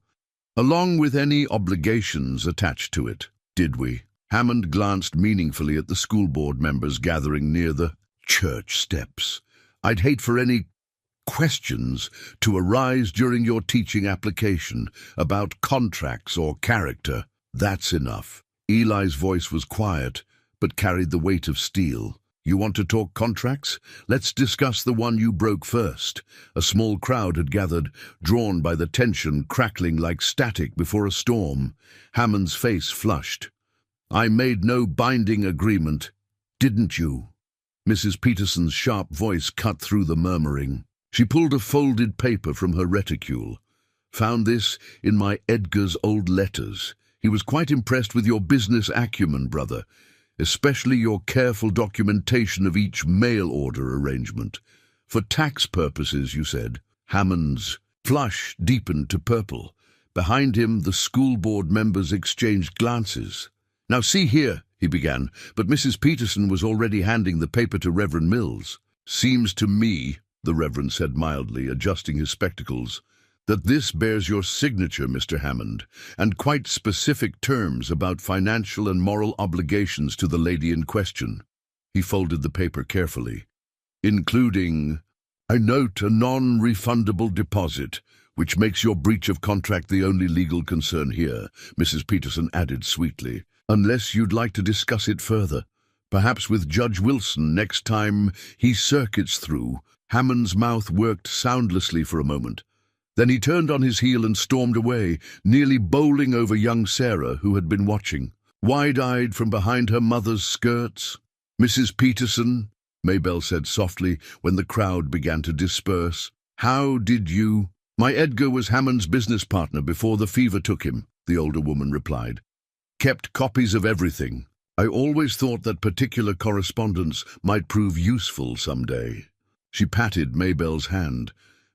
"Along with any obligations attached to it." "Did we?" Hammond glanced meaningfully at the school board members gathering near the church steps. "I'd hate for any questions to arise during your teaching application about contracts or character." "That's enough." Eli's voice was quiet, but carried the weight of steel. "You want to talk contracts? Let's discuss the one you broke first." A small crowd had gathered, drawn by the tension crackling like static before a storm. Hammond's face flushed. "I made no binding agreement." "Didn't you?" Mrs. Peterson's sharp voice cut through the murmuring. She pulled a folded paper from her reticule. "Found this in my Edgar's old letters. He was quite impressed with your business acumen, brother, especially your careful documentation of each mail order arrangement. For tax purposes, you said." Hammond's flush deepened to purple. Behind him, the school board members exchanged glances. "Now see here," he began, but Mrs. Peterson was already handing the paper to Reverend Mills. "Seems to me," the Reverend said mildly, adjusting his spectacles, "that this bears your signature, Mr. Hammond, and quite specific terms about financial and moral obligations to the lady in question." He folded the paper carefully. "Including, I note, a non-refundable deposit, which makes your breach of contract the only legal concern here," Mrs. Peterson added sweetly, "unless you'd like to discuss it further, perhaps with Judge Wilson next time he circuits through." Hammond's mouth worked soundlessly for a moment. Then he turned on his heel and stormed away, nearly bowling over young Sarah, who had been watching, wide-eyed from behind her mother's skirts. "Mrs. Peterson," Maybelle said softly when the crowd began to disperse, "how did you—" "My Edgar was Hammond's business partner before the fever took him," the older woman replied. "Kept copies of everything. I always thought that particular correspondence might prove useful someday." She patted Maybelle's hand.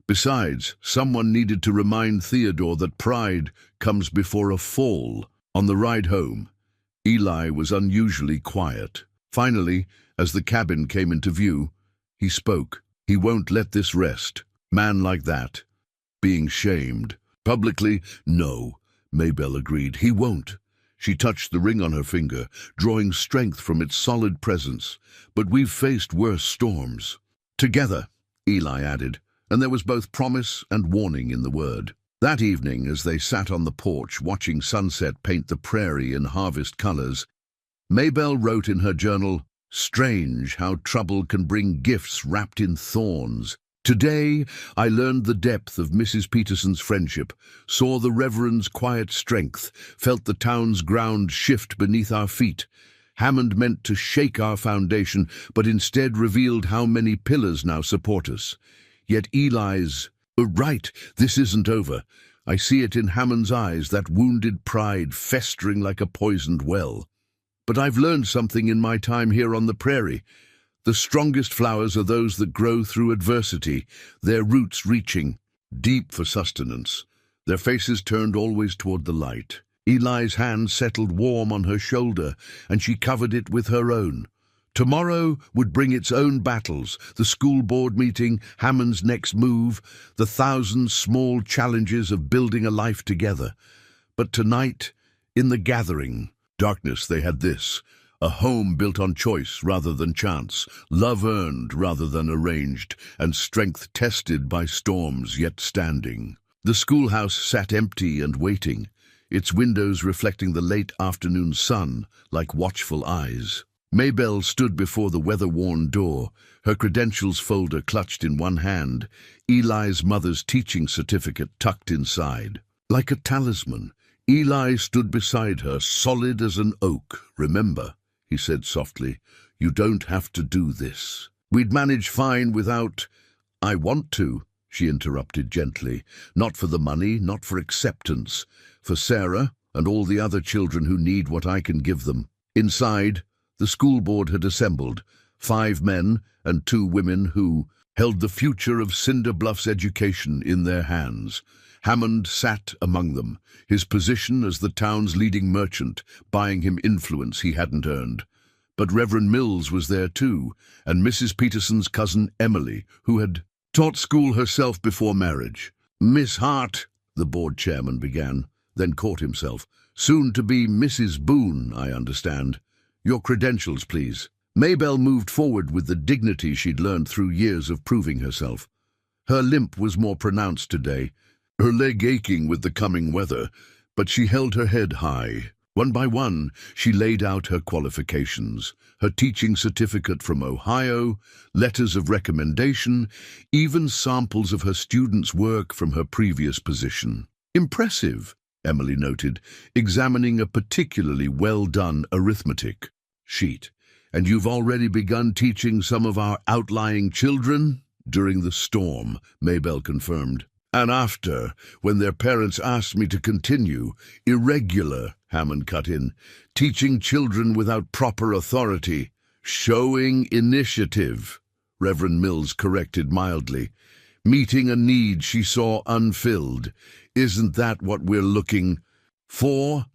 "Besides, someone needed to remind Theodore that pride comes before a fall." On the ride home, Eli was unusually quiet. Finally, as the cabin came into view, he spoke. "He won't let this rest. Man like that. Being shamed. Publicly, no," Maybelle agreed. "He won't." She touched the ring on her finger, drawing strength from its solid presence. "But we've faced worse storms." "Together," Eli added, and there was both promise and warning in the word. That evening, as they sat on the porch watching sunset paint the prairie in harvest colors, Maybelle wrote in her journal, "Strange how trouble can bring gifts wrapped in thorns. Today I learned the depth of Mrs. Peterson's friendship, saw the Reverend's quiet strength, felt the town's ground shift beneath our feet. Hammond meant to shake our foundation, but instead revealed how many pillars now support us. Yet Eli's, right, this isn't over. I see it in Hammond's eyes, that wounded pride festering like a poisoned well. But I've learned something in my time here on the prairie. The strongest flowers are those that grow through adversity, their roots reaching deep for sustenance, their faces turned always toward the light." Eli's hand settled warm on her shoulder, and she covered it with her own. Tomorrow would bring its own battles, the school board meeting, Hammond's next move, the 1,000 small challenges of building a life together. But tonight, in the gathering, darkness, they had this: a home built on choice rather than chance, love earned rather than arranged, and strength tested by storms yet standing. The schoolhouse sat empty and waiting, its windows reflecting the late afternoon sun like watchful eyes. Maybelle stood before the weather-worn door, her credentials folder clutched in one hand, Eli's mother's teaching certificate tucked inside. Like a talisman, Eli stood beside her, solid as an oak. "Remember," he said softly, "you don't have to do this. We'd manage fine without—" "I want to," she interrupted gently. Not for the money, not for acceptance. For Sarah and all the other children who need what I can give them. Inside, the school board had assembled, 5 men and 2 women who held the future of Cinder Bluff's education in their hands. Hammond sat among them, his position as the town's leading merchant, buying him influence he hadn't earned. But Reverend Mills was there too, and Mrs. Peterson's cousin Emily, who had taught school herself before marriage. "Miss Hart," the board chairman began, then caught himself. "Soon to be Mrs. Boone, I understand. Your credentials, please." Maybelle moved forward with the dignity she'd learned through years of proving herself. Her limp was more pronounced today, her leg aching with the coming weather, but she held her head high. One by one, she laid out her qualifications, her teaching certificate from Ohio, letters of recommendation, even samples of her students' work from her previous position. "Impressive," Emily noted, examining a particularly well-done arithmetic sheet. "And you've already begun teaching some of our outlying children?" "During the storm," Maybelle confirmed. "And after, when their parents asked me to continue, irregular," Hammond cut in, "teaching children without proper authority." "Showing initiative," Reverend Mills corrected mildly. "Meeting a need she saw unfilled. Isn't that what we're looking for?"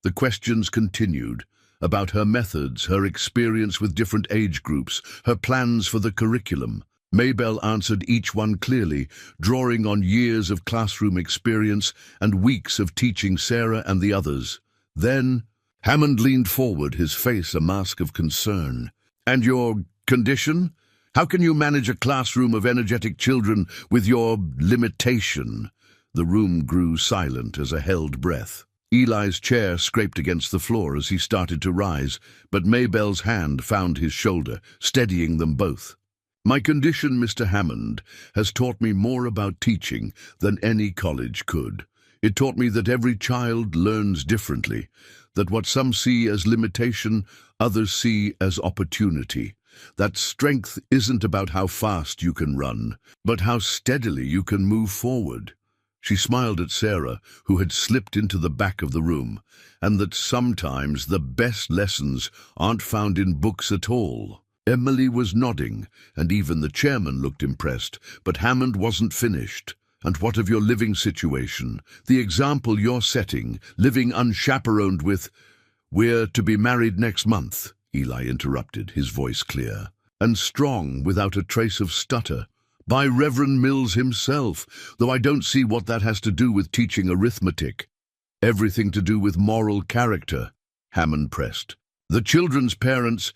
The questions continued, about her methods, her experience with different age groups, her plans for the curriculum. Maybelle answered each one clearly, drawing on years of classroom experience and weeks of teaching Sarah and the others. Then Hammond leaned forward, his face a mask of concern. "And your condition? How can you manage a classroom of energetic children with your limitation?" The room grew silent as a held breath. Eli's chair scraped against the floor as he started to rise, but Maybelle's hand found his shoulder, steadying them both. "My condition, Mr. Hammond, has taught me more about teaching than any college could. It taught me that every child learns differently, that what some see as limitation, others see as opportunity. That strength isn't about how fast you can run, but how steadily you can move forward." She smiled at Sarah, who had slipped into the back of the room, and that sometimes the best lessons aren't found in books at all. Emily was nodding, and even the chairman looked impressed, but Hammond wasn't finished. "And what of your living situation? The example you're setting, living unchaperoned with—" "We're to be married next month," Eli interrupted, his voice clear and strong without a trace of stutter. "By Reverend Mills himself, though I don't see what that has to do with teaching arithmetic." "Everything to do with moral character," Hammond pressed. "The children's parents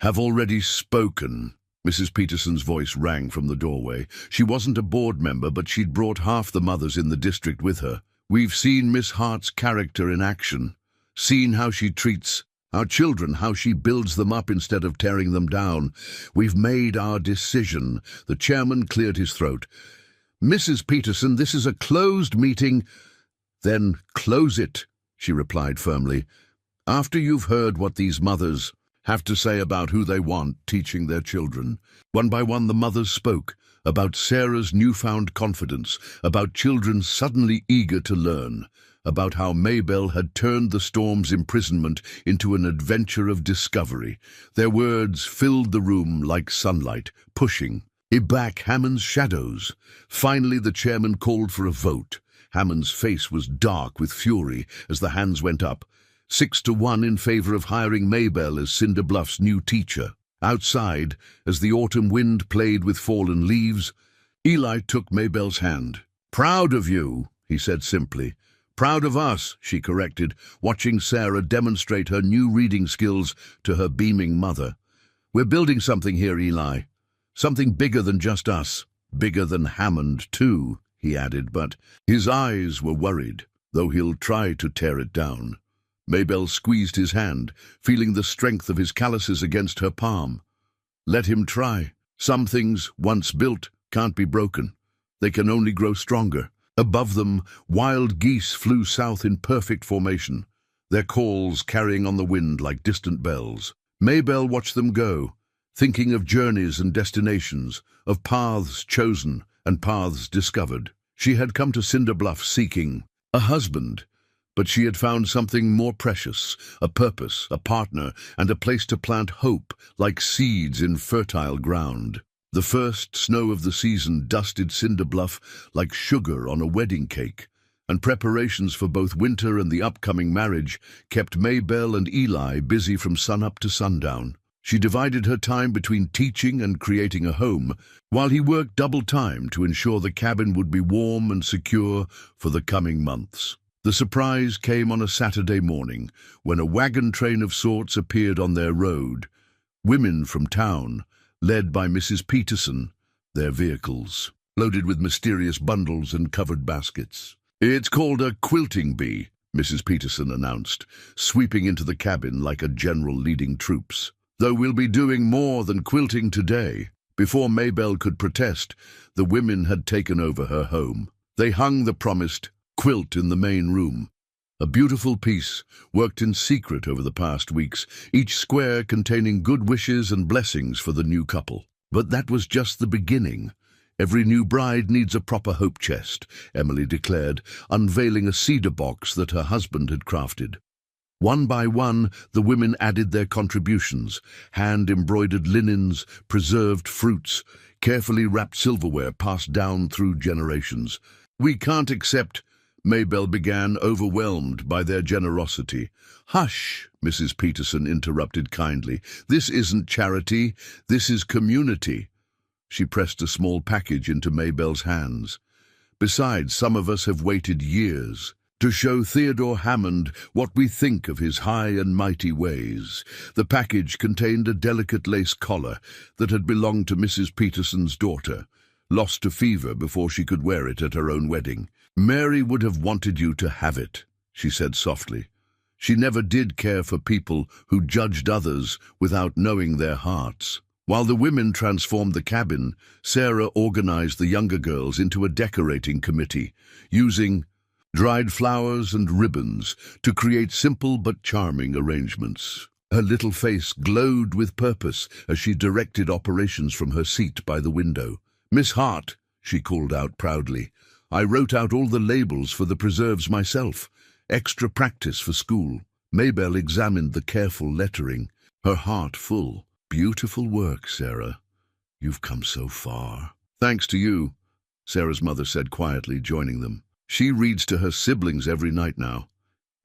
have already spoken." Mrs. Peterson's voice rang from the doorway. She wasn't a board member, but she'd brought half the mothers in the district with her. "We've seen Miss Hart's character in action, seen how she treats our children, how she builds them up instead of tearing them down. We've made our decision." The chairman cleared his throat. "Mrs. Peterson, this is a closed meeting." "Then close it," she replied firmly. "After you've heard what these mothers have to say about who they want teaching their children." One by one the mothers spoke, about Sarah's newfound confidence, about children suddenly eager to learn, about how Maybelle had turned the storm's imprisonment into an adventure of discovery. Their words filled the room like sunlight, pushing back Hammond's shadows. Finally the chairman called for a vote. Hammond's face was dark with fury as the hands went up. 6-1 in favor of hiring Maybelle as Cinder Bluff's new teacher. Outside, as the autumn wind played with fallen leaves, Eli took Maybelle's hand. "Proud of you," he said simply. "Proud of us," she corrected, watching Sarah demonstrate her new reading skills to her beaming mother. "We're building something here, Eli. Something bigger than just us. Bigger than Hammond, too," he added, but his eyes were worried, though he'll try to tear it down. Maybelle squeezed his hand, feeling the strength of his calluses against her palm. "Let him try. Some things, once built, can't be broken. They can only grow stronger." Above them, wild geese flew south in perfect formation, their calls carrying on the wind like distant bells. Maybelle watched them go, thinking of journeys and destinations, of paths chosen and paths discovered. She had come to Cinder Bluff seeking a husband, but she had found something more precious, a purpose, a partner, and a place to plant hope like seeds in fertile ground. The first snow of the season dusted Cinder Bluff like sugar on a wedding cake, and preparations for both winter and the upcoming marriage kept Maybelle and Eli busy from sunup to sundown. She divided her time between teaching and creating a home, while he worked double time to ensure the cabin would be warm and secure for the coming months. The surprise came on a Saturday morning, when a wagon train of sorts appeared on their road. Women from town, led by Mrs. Peterson, their vehicles, loaded with mysterious bundles and covered baskets. "It's called a quilting bee," Mrs. Peterson announced, sweeping into the cabin like a general leading troops. "Though we'll be doing more than quilting today." Before Maybelle could protest, the women had taken over her home. They hung the promised quilt in the main room. A beautiful piece, worked in secret over the past weeks, each square containing good wishes and blessings for the new couple. But that was just the beginning. "Every new bride needs a proper hope chest," Emily declared, unveiling a cedar box that her husband had crafted. One by one, the women added their contributions: hand-embroidered linens, preserved fruits, carefully wrapped silverware passed down through generations. "We can't accept," Maybelle began, overwhelmed by their generosity. "Hush," Mrs. Peterson interrupted kindly. "This isn't charity, this is community." She pressed a small package into Maybelle's hands. "Besides, some of us have waited years to show Theodore Hammond what we think of his high and mighty ways." The package contained a delicate lace collar that had belonged to Mrs. Peterson's daughter, lost to fever before she could wear it at her own wedding. "Mary would have wanted you to have it," she said softly. "She never did care for people who judged others without knowing their hearts." While the women transformed the cabin, Sarah organized the younger girls into a decorating committee, using dried flowers and ribbons to create simple but charming arrangements. Her little face glowed with purpose as she directed operations from her seat by the window. "Miss Hart," she called out proudly, "I wrote out all the labels for the preserves myself. Extra practice for school." Maybelle examined the careful lettering, her heart full. "Beautiful work, Sarah. You've come so far." "Thanks to you," Sarah's mother said quietly, joining them. "She reads to her siblings every night now."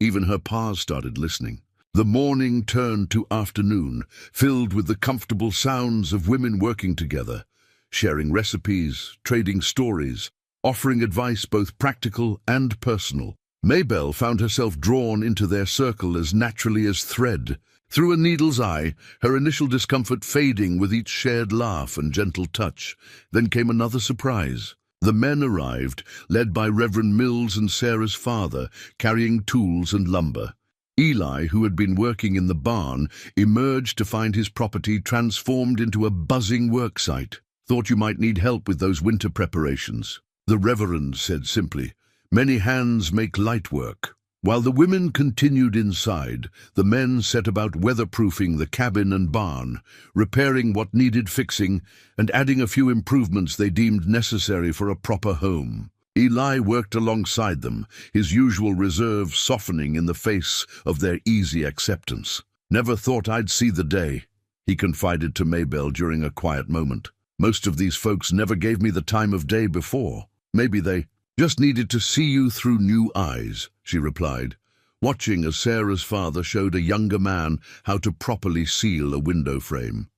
Even her pa's started listening. The morning turned to afternoon, filled with the comfortable sounds of women working together, sharing recipes, trading stories, offering advice both practical and personal. Maybelle found herself drawn into their circle as naturally as thread. Through a needle's eye, her initial discomfort fading with each shared laugh and gentle touch. Then came another surprise. The men arrived, led by Reverend Mills and Sarah's father, carrying tools and lumber. Eli, who had been working in the barn, emerged to find his property transformed into a buzzing work site. "Thought you might need help with those winter preparations," the Reverend said simply. "Many hands make light work." While the women continued inside, the men set about weatherproofing the cabin and barn, repairing what needed fixing, and adding a few improvements they deemed necessary for a proper home. Eli worked alongside them, his usual reserve softening in the face of their easy acceptance. "Never thought I'd see the day," he confided to Maybelle during a quiet moment. "Most of these folks never gave me the time of day before. Maybe they just needed to see you through new eyes," she replied, watching as Sarah's father showed a younger man how to properly seal a window frame.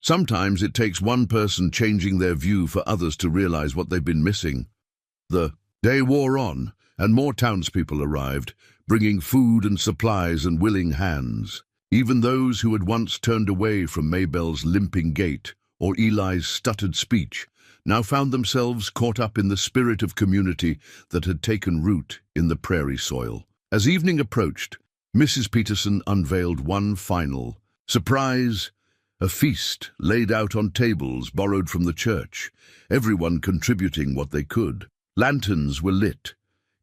"Sometimes it takes one person changing their view for others to realize what they've been missing." The day wore on, and more townspeople arrived, bringing food and supplies and willing hands. Even those who had once turned away from Maybelle's limping gait or Eli's stuttered speech now found themselves caught up in the spirit of community that had taken root in the prairie soil. As evening approached, Mrs. Peterson unveiled one final surprise, a feast laid out on tables borrowed from the church, everyone contributing what they could. Lanterns were lit,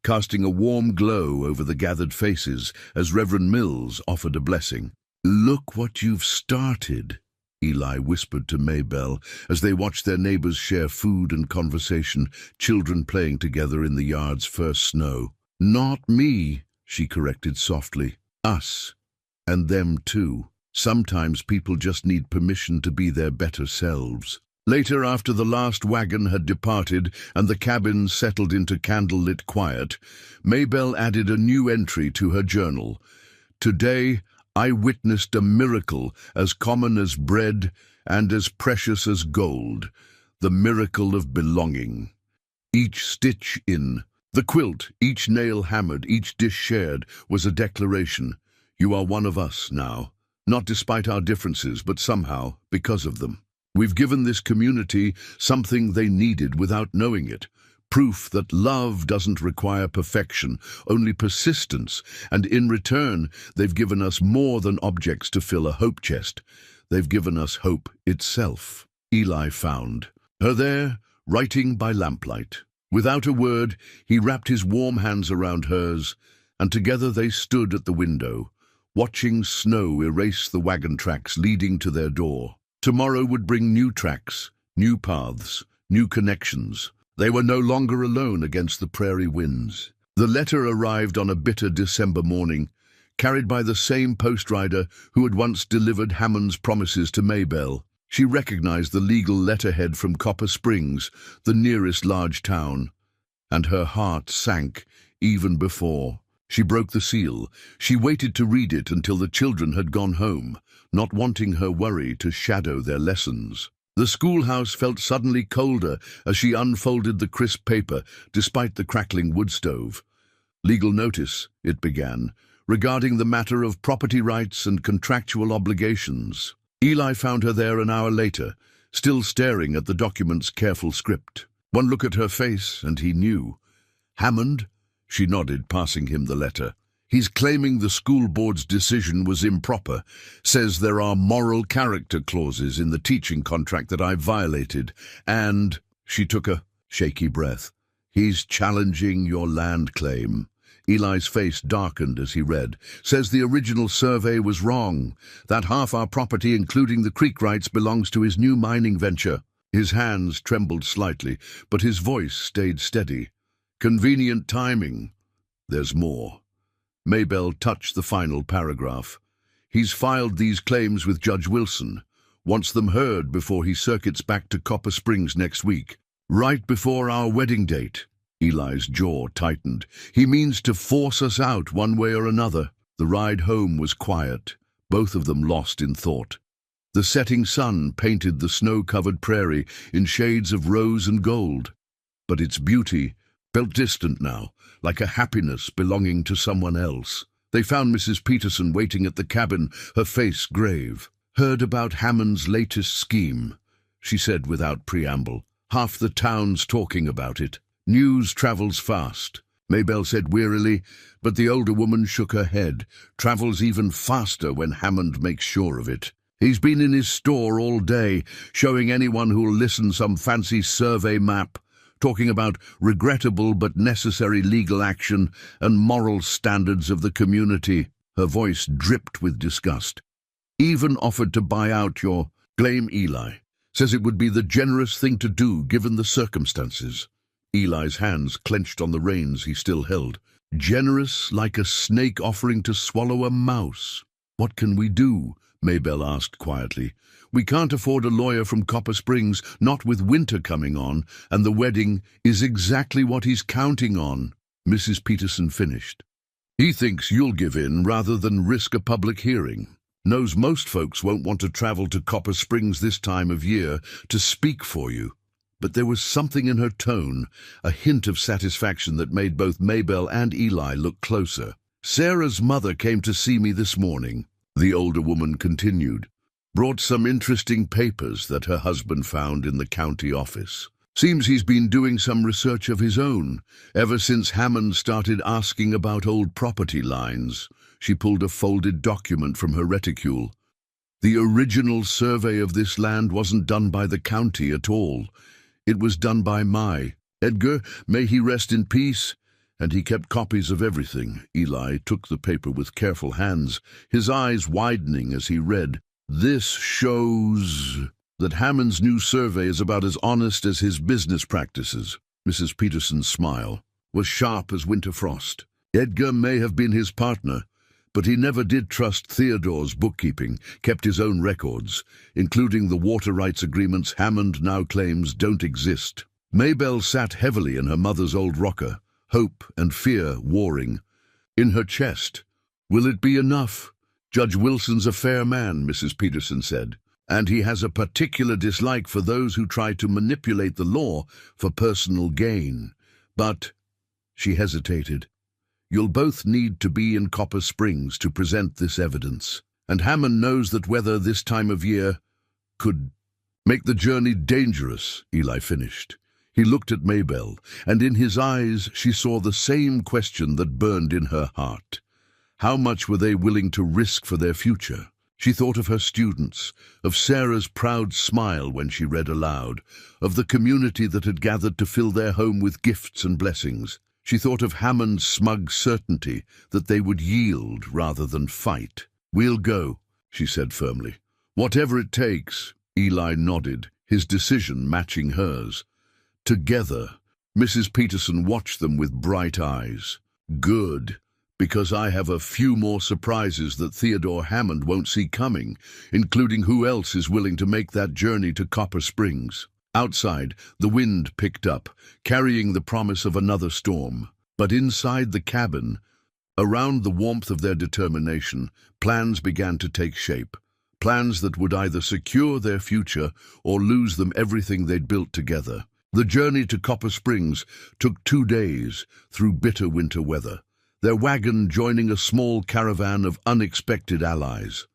casting a warm glow over the gathered faces as Reverend Mills offered a blessing. "Look what you've started," Eli whispered to Maybelle as they watched their neighbors share food and conversation, children playing together in the yard's first snow. "Not me," she corrected softly. "Us. And them too. Sometimes people just need permission to be their better selves." Later, after the last wagon had departed and the cabin settled into candlelit quiet, Maybelle added a new entry to her journal. "Today, I witnessed a miracle as common as bread and as precious as gold, the miracle of belonging. Each stitch in, the quilt, each nail hammered, each dish shared, was a declaration. You are one of us now, not despite our differences, but somehow because of them. We've given this community something they needed without knowing it. Proof that love doesn't require perfection, only persistence, and in return, they've given us more than objects to fill a hope chest. They've given us hope itself." Eli found her there, writing by lamplight. Without a word, he wrapped his warm hands around hers, and together they stood at the window, watching snow erase the wagon tracks leading to their door. Tomorrow would bring new tracks, new paths, new connections. They were no longer alone against the prairie winds. The letter arrived on a bitter December morning, carried by the same post-rider who had once delivered Hammond's promises to Maybelle. She recognized the legal letterhead from Copper Springs, the nearest large town, and her heart sank even before. She broke the seal. She waited to read it until the children had gone home, not wanting her worry to shadow their lessons. The schoolhouse felt suddenly colder as she unfolded the crisp paper, despite the crackling wood stove. "Legal notice," it began, "regarding the matter of property rights and contractual obligations." Eli found her there an hour later, still staring at the document's careful script. One look at her face, and he knew. "Hammond?" She nodded, passing him the letter. "He's claiming the school board's decision was improper, says there are moral character clauses in the teaching contract that I violated, and," she took a shaky breath, "he's challenging your land claim." Eli's face darkened as he read. "Says the original survey was wrong, that half our property, including the creek rights, belongs to his new mining venture." His hands trembled slightly, but his voice stayed steady. "Convenient timing. There's more." Maybelle touched the final paragraph. "He's filed these claims with Judge Wilson, wants them heard before he circuits back to Copper Springs next week, right before our wedding date." Eli's jaw tightened. "He means to force us out one way or another." The ride home was quiet, both of them lost in thought. The setting sun painted the snow-covered prairie in shades of rose and gold, but its beauty felt distant now, like a happiness belonging to someone else. They found Mrs. Peterson waiting at the cabin, her face grave. "Heard about Hammond's latest scheme," she said without preamble. "Half the town's talking about it. News travels fast," Maybelle said wearily, but the older woman shook her head. "Travels even faster when Hammond makes sure of it. He's been in his store all day, showing anyone who'll listen some fancy survey map, talking about regrettable but necessary legal action and moral standards of the community." Her voice dripped with disgust. "Even offered to buy out your blame Eli. Says it would be the generous thing to do given the circumstances." Eli's hands clenched on the reins he still held. "Generous like a snake offering to swallow a mouse." "What can we do?" Maybelle asked quietly. "We can't afford a lawyer from Copper Springs, not with winter coming on, and the wedding is exactly what he's counting on." Mrs. Peterson finished. "He thinks you'll give in rather than risk a public hearing. Knows most folks won't want to travel to Copper Springs this time of year to speak for you." But there was something in her tone, a hint of satisfaction that made both Maybelle and Eli look closer. "Sarah's mother came to see me this morning," the older woman continued. "Brought some interesting papers that her husband found in the county office. Seems he's been doing some research of his own, ever since Hammond started asking about old property lines." She pulled a folded document from her reticule. "The original survey of this land wasn't done by the county at all. It was done by my Edgar, may he rest in peace, and he kept copies of everything." Eli took the paper with careful hands, his eyes widening as he read. This shows that Hammond's new survey is about as honest as his business practices. Mrs. Peterson's smile was sharp as winter frost. Edgar may have been his partner, but he never did trust Theodore's bookkeeping, kept his own records, including the water rights agreements Hammond now claims don't exist. Maybelle sat heavily in her mother's old rocker, hope and fear warring in her chest. "Will it be enough? Judge Wilson's a fair man," Mrs. Peterson said, "and he has a particular dislike for those who try to manipulate the law for personal gain. But," she hesitated, "you'll both need to be in Copper Springs to present this evidence. And Hammond knows that weather this time of year could make the journey dangerous," Eli finished. He looked at Maybelle, and in his eyes she saw the same question that burned in her heart. How much were they willing to risk for their future? She thought of her students, of Sarah's proud smile when she read aloud, of the community that had gathered to fill their home with gifts and blessings. She thought of Hammond's smug certainty that they would yield rather than fight. "We'll go," she said firmly. "Whatever it takes." Eli nodded, his decision matching hers. Together, Mrs. Peterson watched them with bright eyes. "Good, because I have a few more surprises that Theodore Hammond won't see coming, including who else is willing to make that journey to Copper Springs." Outside, the wind picked up, carrying the promise of another storm. But inside the cabin, around the warmth of their determination, plans began to take shape. Plans that would either secure their future or lose them everything they'd built together. The journey to Copper Springs took 2 days through bitter winter weather, their wagon joining a small caravan of unexpected allies.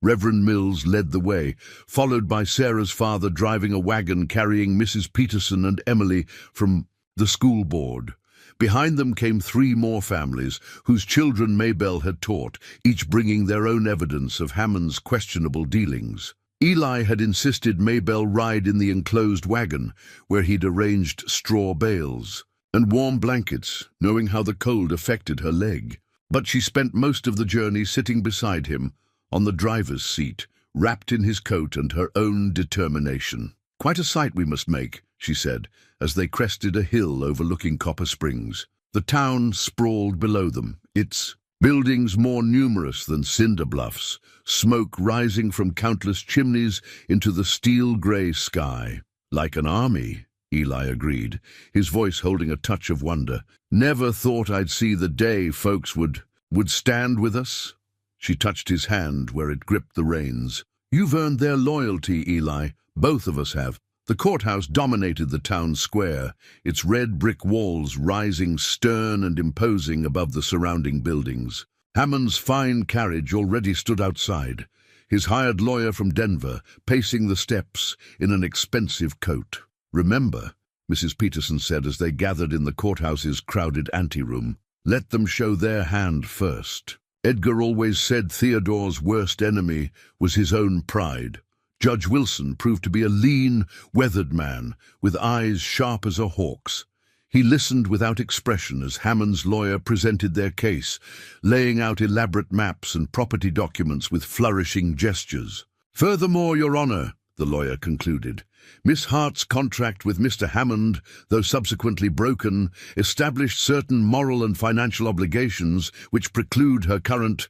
Reverend Mills led the way, followed by Sarah's father driving a wagon carrying Mrs. Peterson and Emily from the school board. Behind them came 3 more families, whose children Maybelle had taught, each bringing their own evidence of Hammond's questionable dealings. Eli had insisted Maybelle ride in the enclosed wagon, where he'd arranged straw bales and warm blankets, knowing how the cold affected her leg. But she spent most of the journey sitting beside him, on the driver's seat, wrapped in his coat and her own determination. "Quite a sight we must make," she said, as they crested a hill overlooking Copper Springs. The town sprawled below them, its buildings more numerous than cinder bluffs, smoke rising from countless chimneys into the steel-gray sky. "Like an army," Eli agreed, his voice holding a touch of wonder. "Never thought I'd see the day folks would stand with us." She touched his hand where it gripped the reins. "You've earned their loyalty, Eli. Both of us have." The courthouse dominated the town square, its red brick walls rising stern and imposing above the surrounding buildings. Hammond's fine carriage already stood outside, his hired lawyer from Denver pacing the steps in an expensive coat. "Remember," Mrs. Peterson said as they gathered in the courthouse's crowded anteroom, "let them show their hand first." Edgar always said Theodore's worst enemy was his own pride. Judge Wilson proved to be a lean, weathered man, with eyes sharp as a hawk's. He listened without expression as Hammond's lawyer presented their case, laying out elaborate maps and property documents with flourishing gestures. "Furthermore, Your Honor," the lawyer concluded, "Miss Hart's contract with Mr. Hammond, though subsequently broken, established certain moral and financial obligations which preclude her current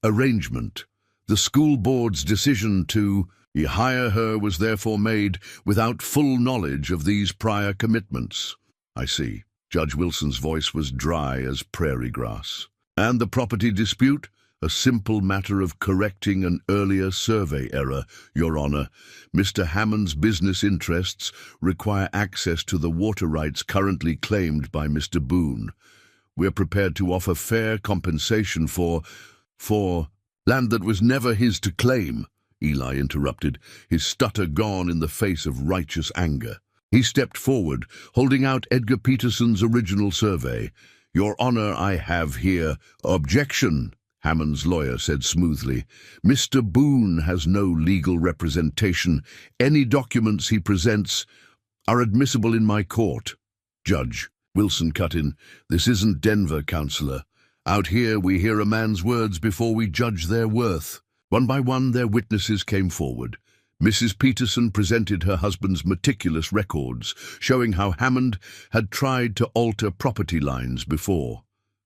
arrangement. The school board's decision to hire her was therefore made without full knowledge of these prior commitments." "I see." Judge Wilson's voice was dry as prairie grass. "And the property dispute? A simple matter of correcting an earlier survey error, Your Honor. Mr. Hammond's business interests require access to the water rights currently claimed by Mr. Boone. We're prepared to offer fair compensation for land that was never his to claim," Eli interrupted, his stutter gone in the face of righteous anger. He stepped forward, holding out Edgar Peterson's original survey. "Your Honor, I have here—" "Objection," Hammond's lawyer said smoothly. "Mr. Boone has no legal representation. Any documents he presents are admissible in my court." "Judge," Wilson cut in, "this isn't Denver, Counselor. Out here we hear a man's words before we judge their worth." One by one, their witnesses came forward. Mrs. Peterson presented her husband's meticulous records, showing how Hammond had tried to alter property lines before.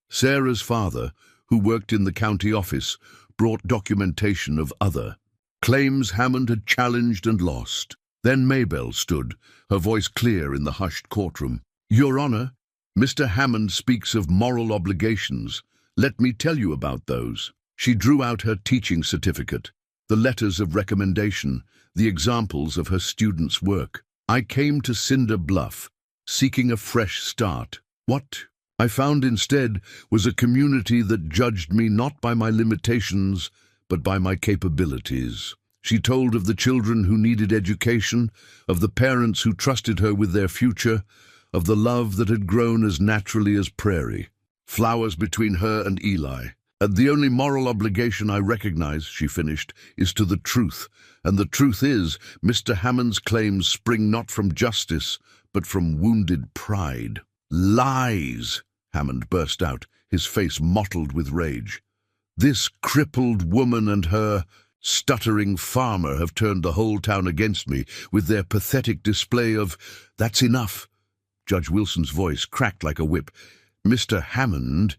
Sarah's father, who worked in the county office, brought documentation of other claims Hammond had challenged and lost. Then Maybelle stood, her voice clear in the hushed courtroom. "Your Honor, Mr. Hammond speaks of moral obligations. Let me tell you about those." She drew out her teaching certificate, the letters of recommendation, the examples of her students' work. "I came to Cinder Bluff, seeking a fresh start. What I found instead was a community that judged me not by my limitations, but by my capabilities." She told of the children who needed education, of the parents who trusted her with their future, of the love that had grown as naturally as prairie. Flowers between her and Eli. "And the only moral obligation I recognize," she finished, "is to the truth. And the truth is, Mr. Hammond's claims spring not from justice, but from wounded pride." "Lies!" Hammond burst out, his face mottled with rage. "This crippled woman and her stuttering farmer have turned the whole town against me with their pathetic display of—" "That's enough." Judge Wilson's voice cracked like a whip. "Mr. Hammond,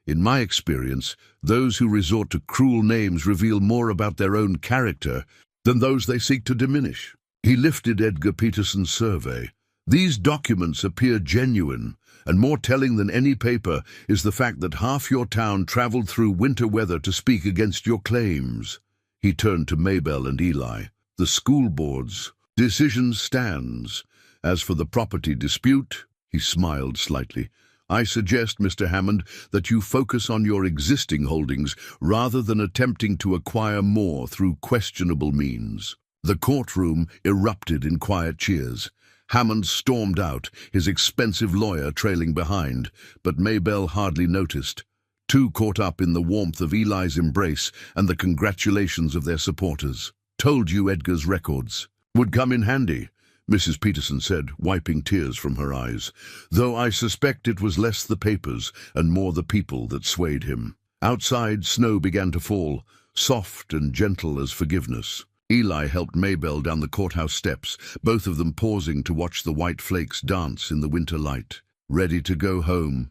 in my experience, those who resort to cruel names reveal more about their own character than those they seek to diminish." He lifted Edgar Peterson's survey. "These documents appear genuine, and more telling than any paper is the fact that half your town traveled through winter weather to speak against your claims." He turned to Maybelle and Eli. "The school board's decision stands. As for the property dispute," he smiled slightly, "I suggest, Mr. Hammond, that you focus on your existing holdings rather than attempting to acquire more through questionable means." The courtroom erupted in quiet cheers. Hammond stormed out, his expensive lawyer trailing behind, but Maybelle hardly noticed, too caught up in the warmth of Eli's embrace and the congratulations of their supporters. "Told you Edgar's records would come in handy," Mrs. Peterson said, wiping tears from her eyes, "though I suspect it was less the papers and more the people that swayed him." Outside, snow began to fall, soft and gentle as forgiveness. Eli helped Maybelle down the courthouse steps, both of them pausing to watch the white flakes dance in the winter light. "Ready to go home?"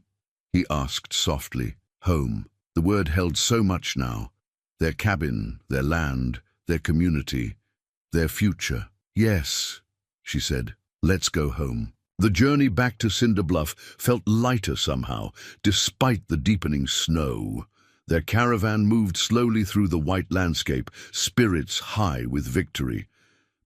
he asked softly. Home. The word held so much now. Their cabin, their land, their community, their future. "Yes," she said. "Let's go home." The journey back to Cinder Bluff felt lighter somehow, despite the deepening snow. Their caravan moved slowly through the white landscape, spirits high with victory.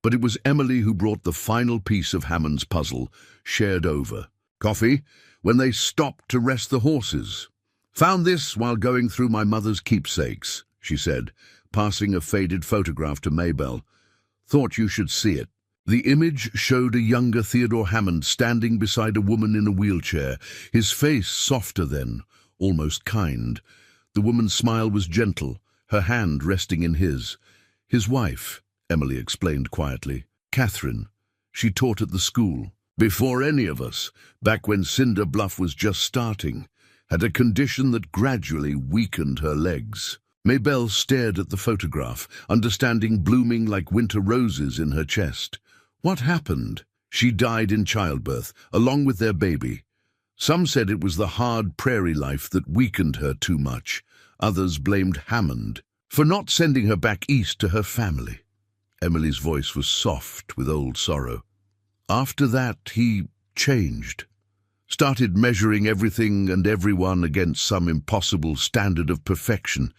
But it was Emily who brought the final piece of Hammond's puzzle, shared over. "Coffee?" when they stopped to rest the horses. "Found this while going through my mother's keepsakes," she said, passing a faded photograph to Maybelle. "Thought you should see it." The image showed a younger Theodore Hammond standing beside a woman in a wheelchair, his face softer then, almost kind. The woman's smile was gentle, her hand resting in his. "His wife," Emily explained quietly. "Catherine. She taught at the school. Before any of us, back when Cinder Bluff was just starting, had a condition that gradually weakened her legs." Maybelle stared at the photograph, understanding blooming like winter roses in her chest. "What happened?" "She died in childbirth, along with their baby. Some said it was the hard prairie life that weakened her too much. Others blamed Hammond for not sending her back east to her family." Emily's voice was soft with old sorrow. "After that, he changed. Started measuring everything and everyone against some impossible standard of perfection,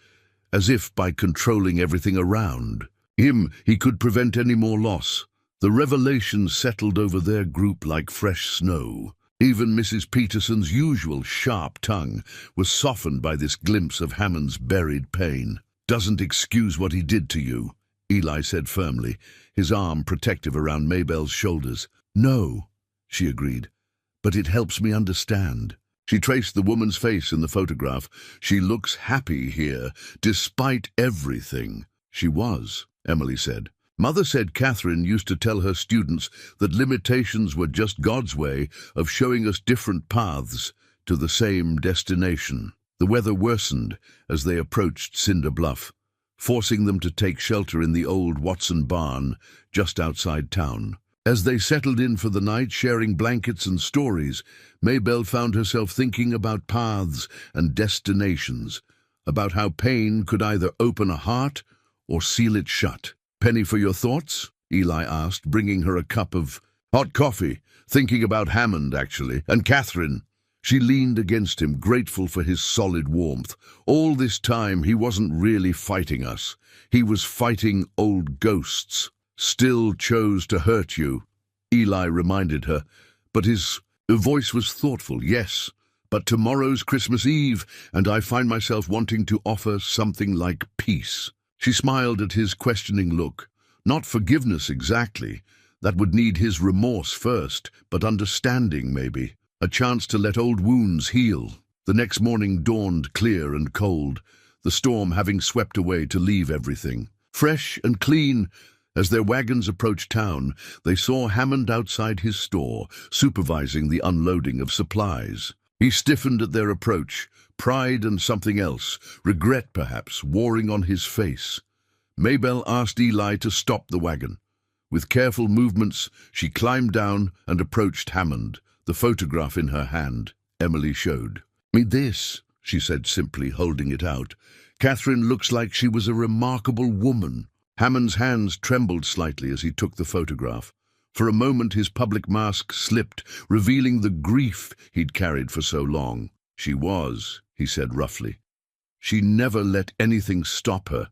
as if by controlling everything around him he could prevent any more loss. The revelation settled over their group like fresh snow. Even Mrs. Peterson's usual sharp tongue was softened by this glimpse of Hammond's buried pain. "Doesn't excuse what he did to you," Eli said firmly, his arm protective around Maybelle's shoulders. "No," she agreed, "but it helps me understand." She traced the woman's face in the photograph. "She looks happy here, despite everything." "She was," Emily said. "Mother said Catherine used to tell her students that limitations were just God's way of showing us different paths to the same destination." The weather worsened as they approached Cinder Bluff. forcing them to take shelter in the old Watson barn just outside town. As they settled in for the night, sharing blankets and stories, Maybelle found herself thinking about paths and destinations, about how pain could either open a heart or seal it shut. "Penny for your thoughts?" Eli asked, bringing her a cup of hot coffee, thinking about Hammond, actually, and Catherine. She leaned against him, grateful for his solid warmth. All this time, he wasn't really fighting us. He was fighting old ghosts. "Still chose to hurt you," Eli reminded her, but his voice was thoughtful. "Yes, but tomorrow's Christmas Eve, and I find myself wanting to offer something like peace." She smiled at his questioning look. Not forgiveness exactly. That would need his remorse first, but understanding maybe. A chance to let old wounds heal. The next morning dawned clear and cold, the storm having swept away to leave everything fresh and clean. As their wagons approached town, they saw Hammond outside his store, supervising the unloading of supplies. He stiffened at their approach, pride and something else, regret perhaps, warring on his face. Maybelle asked Eli to stop the wagon. With careful movements, she climbed down and approached Hammond, the photograph in her hand. Emily showed. "Me this," she said simply, holding it out. "Catherine looks like she was a remarkable woman." Hammond's hands trembled slightly as he took the photograph. For a moment his public mask slipped, revealing the grief he'd carried for so long. "She was," he said roughly. "She never let anything stop her,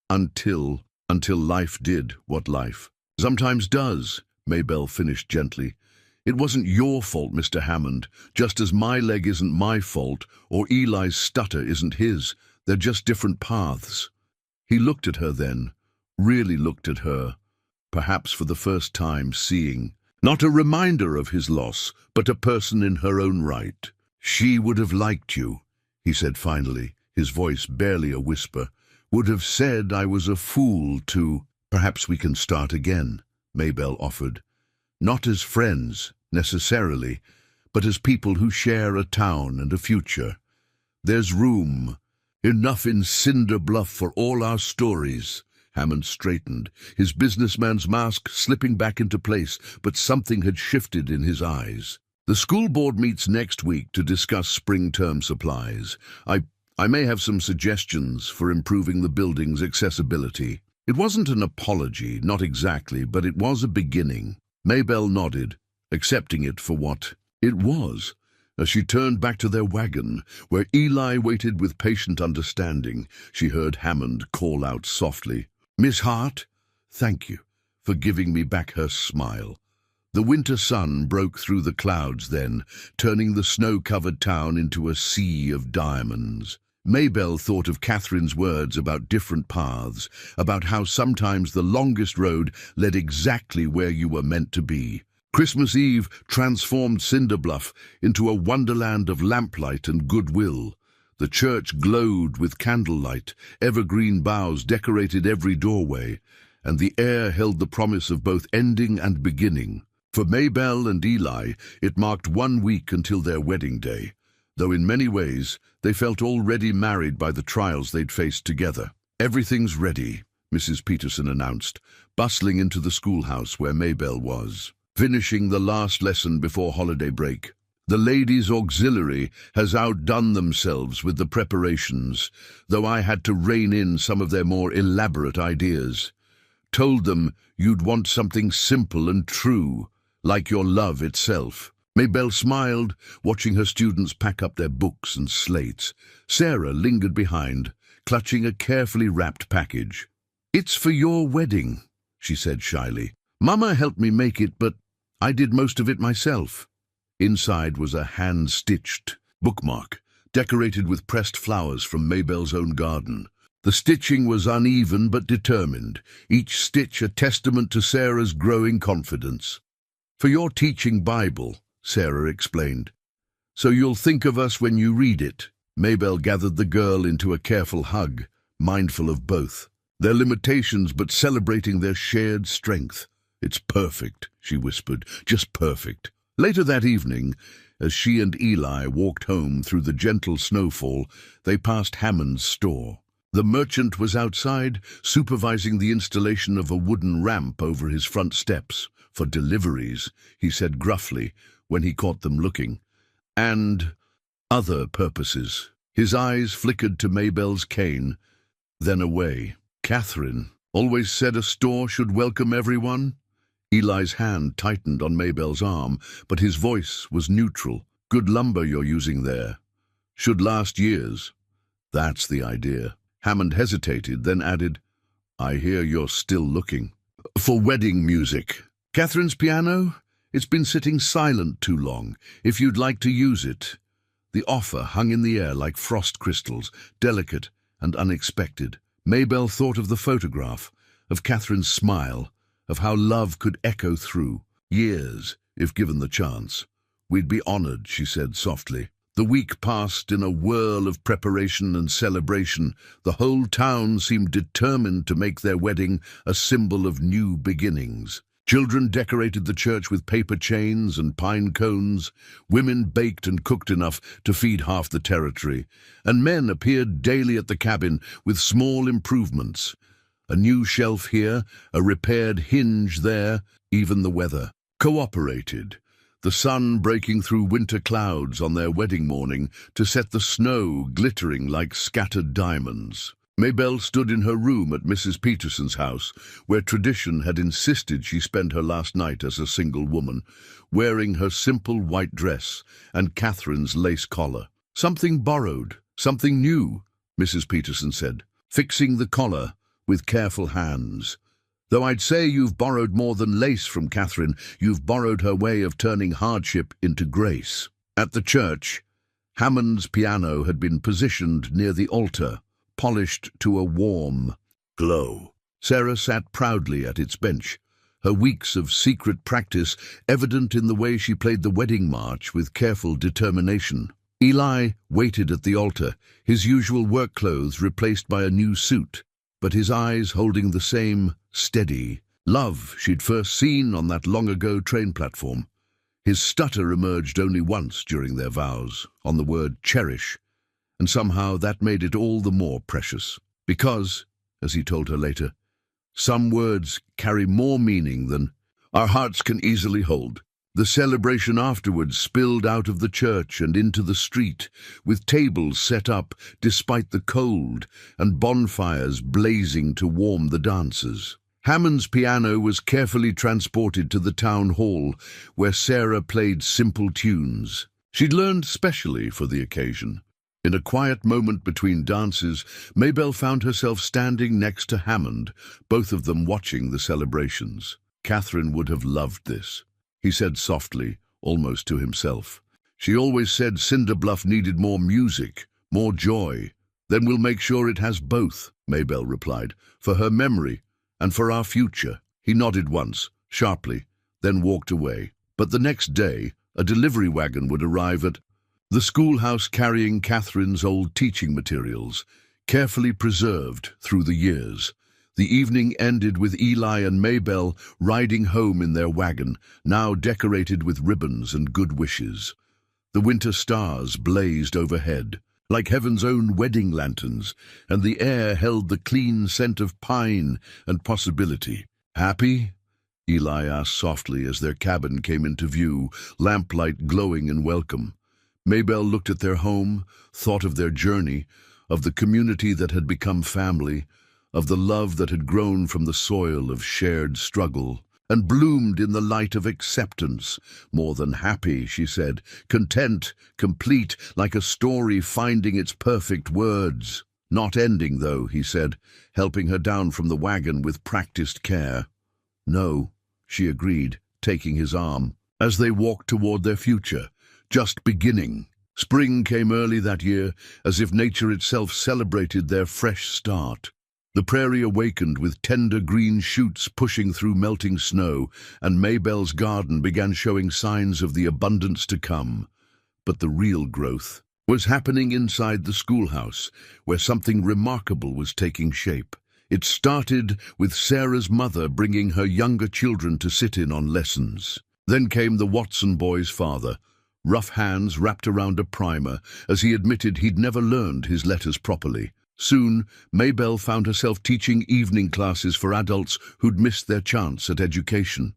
until life did what life sometimes does," Maybelle finished gently. "It wasn't your fault, Mr. Hammond, just as my leg isn't my fault, or Eli's stutter isn't his. They're just different paths." He looked at her then, really looked at her, perhaps for the first time seeing, not a reminder of his loss, but a person in her own right. "She would have liked you," he said finally, his voice barely a whisper. "Would have said I was a fool to—" "Perhaps we can start again," Maybelle offered. "Not as friends, necessarily, but as people who share a town and a future. There's room, enough in Cinder Bluff for all our stories." Hammond straightened, his businessman's mask slipping back into place, but something had shifted in his eyes. "The school board meets next week to discuss spring term supplies. I may have some suggestions for improving the building's accessibility." It wasn't an apology, not exactly, but it was a beginning. Maybelle nodded, accepting it for what it was. As she turned back to their wagon, where Eli waited with patient understanding, she heard Hammond call out softly, "Miss Hart, thank you for giving me back her smile." The winter sun broke through the clouds then, turning the snow-covered town into a sea of diamonds. Maybelle thought of Catherine's words about different paths, about how sometimes the longest road led exactly where you were meant to be. Christmas Eve transformed Cinder Bluff into a wonderland of lamplight and goodwill. The church glowed with candlelight, evergreen boughs decorated every doorway, and the air held the promise of both ending and beginning. For Maybelle and Eli, it marked 1 week until their wedding day, though in many ways they felt already married by the trials they'd faced together. "Everything's ready," Mrs. Peterson announced, bustling into the schoolhouse where Maybelle was, finishing the last lesson before holiday break. "The ladies' auxiliary has outdone themselves with the preparations, though I had to rein in some of their more elaborate ideas. Told them you'd want something simple and true, like your love itself." Maybelle smiled, watching her students pack up their books and slates. Sarah lingered behind, clutching a carefully wrapped package. "It's for your wedding," she said shyly. "Mama helped me make it, but I did most of it myself." Inside was a hand-stitched bookmark, decorated with pressed flowers from Maybelle's own garden. The stitching was uneven but determined, each stitch a testament to Sarah's growing confidence. "For your teaching Bible," Sarah explained. "So you'll think of us when you read it." Maybelle gathered the girl into a careful hug, mindful of both. Their limitations but celebrating their shared strength. "It's perfect," she whispered, "just perfect." Later that evening, as she and Eli walked home through the gentle snowfall, they passed Hammond's store. The merchant was outside, supervising the installation of a wooden ramp over his front steps. "For deliveries," he said gruffly when he caught them looking. "And other purposes." His eyes flickered to Maybelle's cane, then away. "Catherine always said a store should welcome everyone." Eli's hand tightened on Maybelle's arm, but his voice was neutral. "Good lumber you're using there. Should last years." "That's the idea." Hammond hesitated, then added, "I hear you're still looking for wedding music." "Catherine's piano? It's been sitting silent too long. If you'd like to use it." The offer hung in the air like frost crystals, delicate and unexpected. Maybelle thought of the photograph, of Catherine's smile, of how love could echo through years, if given the chance. "We'd be honored," she said softly. The week passed in a whirl of preparation and celebration. The whole town seemed determined to make their wedding a symbol of new beginnings. Children decorated the church with paper chains and pine cones. Women baked and cooked enough to feed half the territory. And men appeared daily at the cabin with small improvements. A new shelf here, a repaired hinge there. Even the weather cooperated. The sun breaking through winter clouds on their wedding morning to set the snow glittering like scattered diamonds. Maybelle stood in her room at Mrs. Peterson's house, where tradition had insisted she spend her last night as a single woman, wearing her simple white dress and Catherine's lace collar. "Something borrowed, something new," Mrs. Peterson said, fixing the collar with careful hands. "Though I'd say you've borrowed more than lace from Catherine, you've borrowed her way of turning hardship into grace." At the church, Hammond's piano had been positioned near the altar, polished to a warm glow. Sarah sat proudly at its bench, her weeks of secret practice evident in the way she played the wedding march with careful determination. Eli waited at the altar, his usual work clothes replaced by a new suit, but his eyes holding the same steady love she'd first seen on that long-ago train platform. His stutter emerged only once during their vows, on the word cherish, and somehow that made it all the more precious. Because, as he told her later, some words carry more meaning than our hearts can easily hold. The celebration afterwards spilled out of the church and into the street, with tables set up despite the cold and bonfires blazing to warm the dancers. Hammond's piano was carefully transported to the town hall, where Sarah played simple tunes she'd learned specially for the occasion. In a quiet moment between dances, Maybelle found herself standing next to Hammond, both of them watching the celebrations. "Catherine would have loved this," he said softly, almost to himself. "She always said Cinder Bluff needed more music, more joy." "Then we'll make sure it has both," Maybelle replied, "for her memory and for our future." He nodded once, sharply, then walked away. But the next day, a delivery wagon would arrive at the schoolhouse carrying Catherine's old teaching materials, carefully preserved through the years. The evening ended with Eli and Maybelle riding home in their wagon, now decorated with ribbons and good wishes. The winter stars blazed overhead, like heaven's own wedding lanterns, and the air held the clean scent of pine and possibility. "Happy?" Eli asked softly as their cabin came into view, lamplight glowing in welcome. Maybelle looked at their home, thought of their journey, of the community that had become family, of the love that had grown from the soil of shared struggle, and bloomed in the light of acceptance. "More than happy," she said, "content, complete, like a story finding its perfect words." "Not ending, though," he said, helping her down from the wagon with practiced care. "No," she agreed, taking his arm, as they walked toward their future. "Just beginning." Spring came early that year, as if nature itself celebrated their fresh start. The prairie awakened with tender green shoots pushing through melting snow, and Maybelle's garden began showing signs of the abundance to come. But the real growth was happening inside the schoolhouse, where something remarkable was taking shape. It started with Sarah's mother bringing her younger children to sit in on lessons. Then came the Watson boys' father, rough hands wrapped around a primer, as he admitted he'd never learned his letters properly. Soon, Maybelle found herself teaching evening classes for adults who'd missed their chance at education.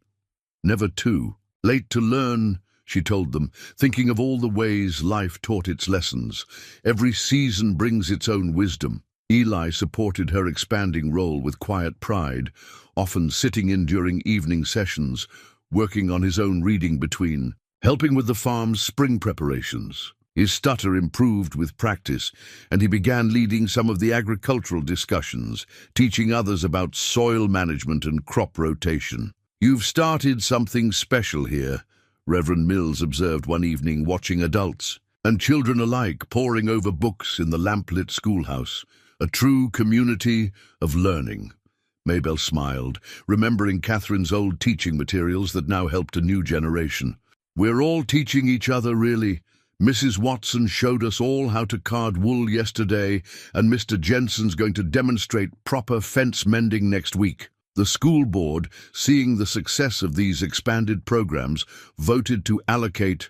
Never too late to learn, she told them, thinking of all the ways life taught its lessons. Every season brings its own wisdom. Eli supported her expanding role with quiet pride, often sitting in during evening sessions, working on his own reading between, helping with the farm's spring preparations. His stutter improved with practice, and he began leading some of the agricultural discussions, teaching others about soil management and crop rotation. "You've started something special here," Reverend Mills observed one evening, watching adults and children alike poring over books in the lamplit schoolhouse. A true community of learning. Maybelle smiled, remembering Catherine's old teaching materials that now helped a new generation. "We're all teaching each other, really. Mrs. Watson showed us all how to card wool yesterday, and Mr. Jensen's going to demonstrate proper fence mending next week." The school board, seeing the success of these expanded programs, voted to allocate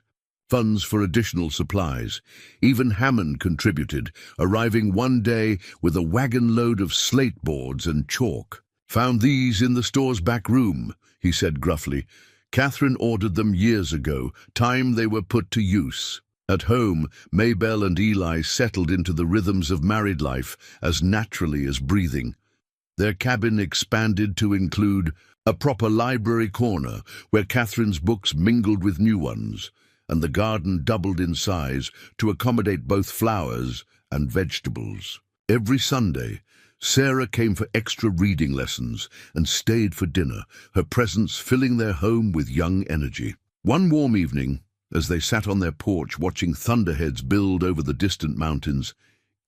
funds for additional supplies. Even Hammond contributed, arriving one day with a wagon load of slate boards and chalk. "Found these in the store's back room," he said gruffly. "Catherine ordered them years ago, time they were put to use." At home, Maybelle and Eli settled into the rhythms of married life as naturally as breathing. Their cabin expanded to include a proper library corner where Catherine's books mingled with new ones, and the garden doubled in size to accommodate both flowers and vegetables. Every Sunday, Sarah came for extra reading lessons and stayed for dinner, her presence filling their home with young energy. One warm evening, as they sat on their porch watching thunderheads build over the distant mountains,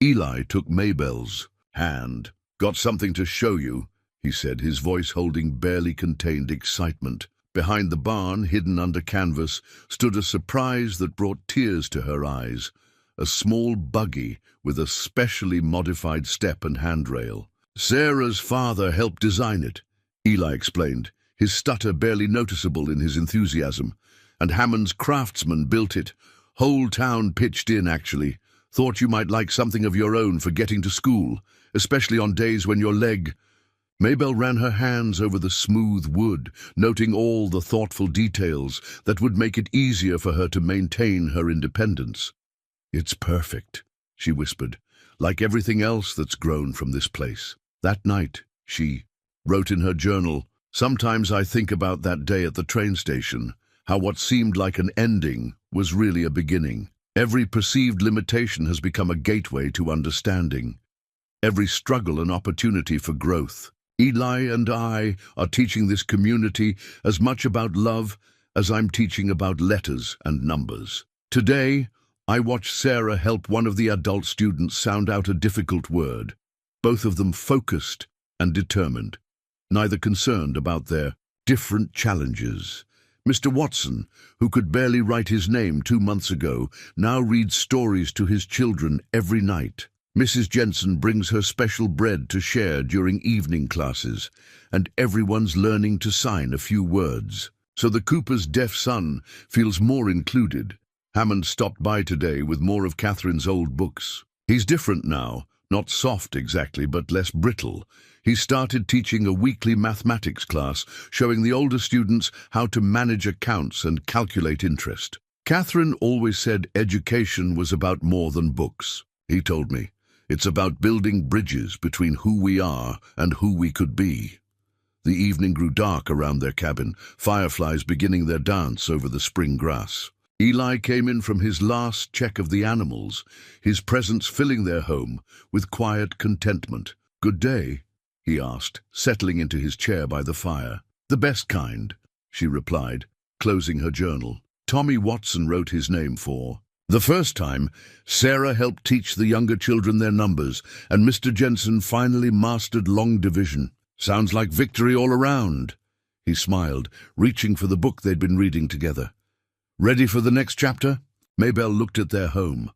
Eli took Maybelle's hand. "Got something to show you," he said, his voice holding barely contained excitement. Behind the barn, hidden under canvas, stood a surprise that brought tears to her eyes. A small buggy with a specially modified step and handrail. "Sarah's father helped design it," Eli explained, his stutter barely noticeable in his enthusiasm. "And Hammond's craftsman built it. Whole town pitched in, actually. Thought you might like something of your own for getting to school, especially on days when your leg—" Maybelle ran her hands over the smooth wood, noting all the thoughtful details that would make it easier for her to maintain her independence. "It's perfect," she whispered, "like everything else that's grown from this place." That night, she wrote in her journal, "Sometimes I think about that day at the train station, how what seemed like an ending was really a beginning. Every perceived limitation has become a gateway to understanding. Every struggle an opportunity for growth. Eli and I are teaching this community as much about love as I'm teaching about letters and numbers. Today, I watched Sarah help one of the adult students sound out a difficult word, both of them focused and determined, neither concerned about their different challenges. Mr. Watson, who could barely write his name 2 months ago, now reads stories to his children every night. Mrs. Jensen brings her special bread to share during evening classes, and everyone's learning to sign a few words. So the Cooper's deaf son feels more included. Hammond stopped by today with more of Catherine's old books. He's different now, not soft exactly, but less brittle. He started teaching a weekly mathematics class, showing the older students how to manage accounts and calculate interest. "Catherine always said education was about more than books," he told me. "It's about building bridges between who we are and who we could be." The evening grew dark around their cabin, fireflies beginning their dance over the spring grass. Eli came in from his last check of the animals, his presence filling their home with quiet contentment. "Good day?" he asked, settling into his chair by the fire. "The best kind," she replied, closing her journal. Tommy Watson wrote his name for. The first time, Sarah helped teach the younger children their numbers, and Mr. Jensen finally mastered long division. "Sounds like victory all around." He smiled, reaching for the book they'd been reading together. "Ready for the next chapter?" Maybelle looked at their home,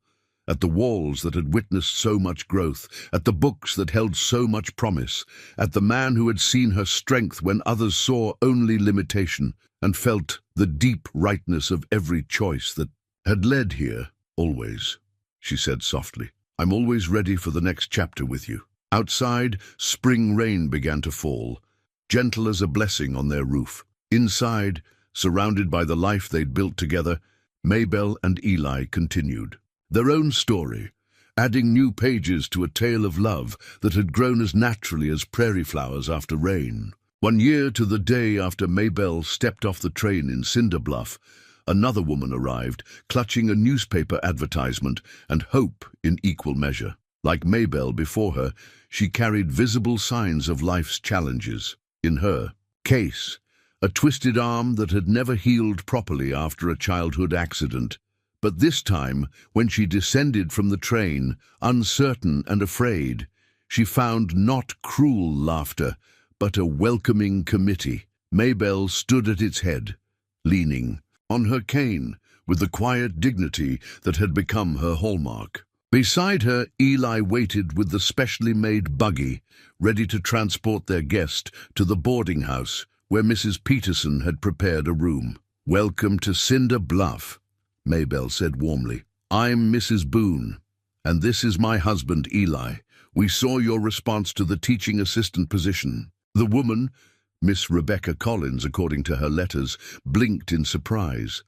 at the walls that had witnessed so much growth, at the books that held so much promise, at the man who had seen her strength when others saw only limitation, and felt the deep rightness of every choice that had led here, always. She said softly, I'm always ready for the next chapter with you. Outside, spring rain began to fall, gentle as a blessing on their roof. Inside, surrounded by the life they'd built together, Maybelle and Eli continued their own story, adding new pages to a tale of love that had grown as naturally as prairie flowers after rain. 1 year to the day after Maybelle stepped off the train in Cinder Bluff, another woman arrived, clutching a newspaper advertisement and hope in equal measure. Like Maybelle before her, she carried visible signs of life's challenges. In her case, a twisted arm that had never healed properly after a childhood accident. But this time, when she descended from the train, uncertain and afraid, she found not cruel laughter, but a welcoming committee. Maybelle stood at its head, leaning on her cane, with the quiet dignity that had become her hallmark. Beside her, Eli waited with the specially made buggy, ready to transport their guest to the boarding house, where Mrs. Peterson had prepared a room. "Welcome to Cinder Bluff," Maybelle said warmly. "I'm Mrs. Boone, and this is my husband, Eli. We saw your response to the teaching assistant position." The woman, Miss Rebecca Collins, according to her letters, blinked in surprise.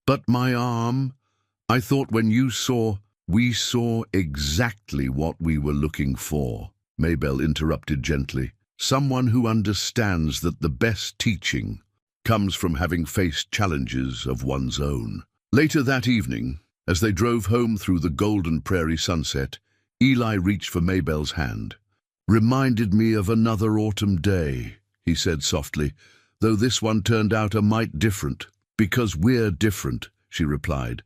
"But my arm, I thought when you saw—" "We saw exactly what we were looking for," Maybelle interrupted gently. "Someone who understands that the best teaching comes from having faced challenges of one's own." Later that evening, as they drove home through the golden prairie sunset, Eli reached for Maybelle's hand. "Reminded me of another autumn day," he said softly, "though this one turned out a mite different." "Because we're different," she replied.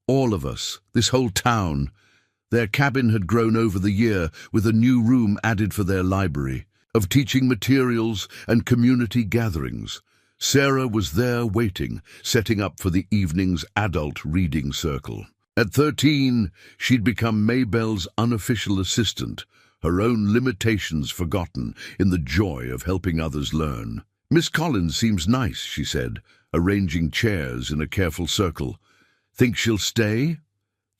"All of us, this whole town." Their cabin had grown over the year, with a new room added for their library, of teaching materials and community gatherings. Sarah was there waiting, setting up for the evening's adult reading circle. At 13, she'd become Maybelle's unofficial assistant, her own limitations forgotten in the joy of helping others learn. "Miss Collins seems nice," she said, arranging chairs in a careful circle. "Think she'll stay?"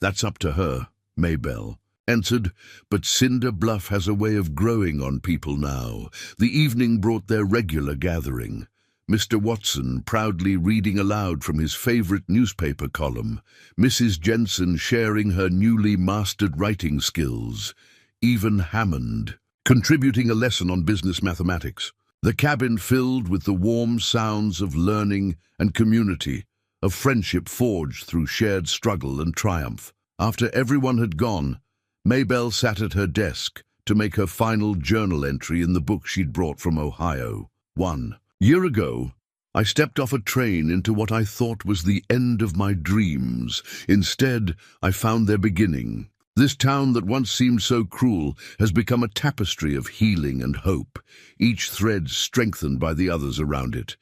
"That's up to her," Maybelle answered, "but Cinder Bluff has a way of growing on people now." The evening brought their regular gathering. Mr. Watson proudly reading aloud from his favorite newspaper column, Mrs. Jensen sharing her newly mastered writing skills, even Hammond contributing a lesson on business mathematics. The cabin filled with the warm sounds of learning and community, of friendship forged through shared struggle and triumph. After everyone had gone, Maybelle sat at her desk to make her final journal entry in the book she'd brought from Ohio. 1 year ago, I stepped off a train into what I thought was the end of my dreams. Instead, I found their beginning. This town that once seemed so cruel has become a tapestry of healing and hope, each thread strengthened by the others around it.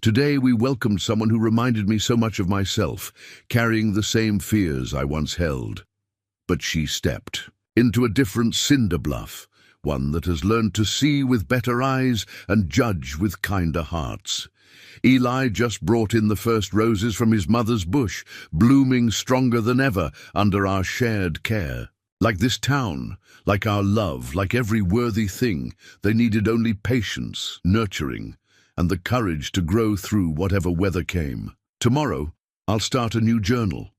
Today we welcomed someone who reminded me so much of myself, carrying the same fears I once held. But she stepped into a different Cinder Bluff, one that has learned to see with better eyes and judge with kinder hearts. Eli just brought in the first roses from his mother's bush, blooming stronger than ever under our shared care. Like this town, like our love, like every worthy thing, they needed only patience, nurturing, and the courage to grow through whatever weather came. Tomorrow, I'll start a new journal,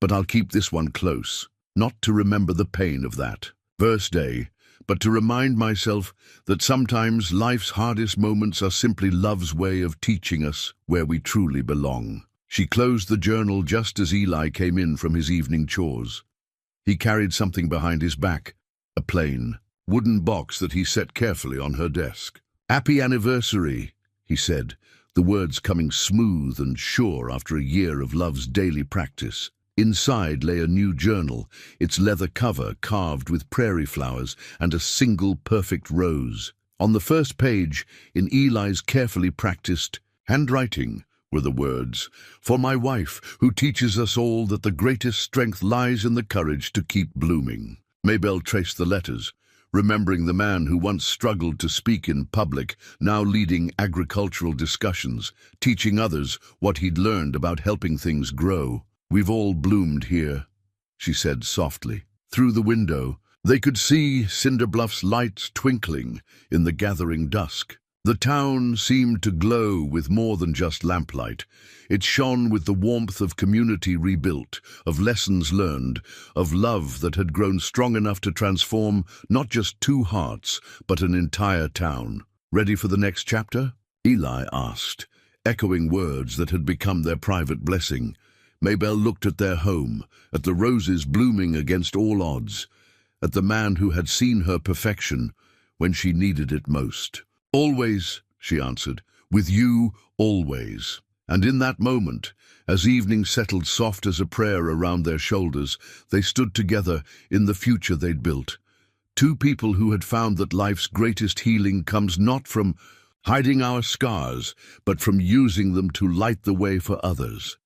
but I'll keep this one close, not to remember the pain of that first day, but to remind myself that sometimes life's hardest moments are simply love's way of teaching us where we truly belong. She closed the journal just as Eli came in from his evening chores. He carried something behind his back, a plain, wooden box that he set carefully on her desk. "Happy anniversary," he said, the words coming smooth and sure after a year of love's daily practice. Inside lay a new journal, its leather cover carved with prairie flowers and a single perfect rose. On the first page, in Eli's carefully practiced handwriting, were the words, "For my wife, who teaches us all that the greatest strength lies in the courage to keep blooming." Maybelle traced the letters, remembering the man who once struggled to speak in public, now leading agricultural discussions, teaching others what he'd learned about helping things grow. "We've all bloomed here," she said softly. Through the window, they could see Cinderbluff's lights twinkling in the gathering dusk. The town seemed to glow with more than just lamplight. It shone with the warmth of community rebuilt, of lessons learned, of love that had grown strong enough to transform not just two hearts, but an entire town. "Ready for the next chapter?" Eli asked, echoing words that had become their private blessing. Maybelle looked at their home, at the roses blooming against all odds, at the man who had seen her perfection when she needed it most. "Always," she answered, "with you, always." And in that moment, as evening settled soft as a prayer around their shoulders, they stood together in the future they'd built. Two people who had found that life's greatest healing comes not from hiding our scars, but from using them to light the way for others.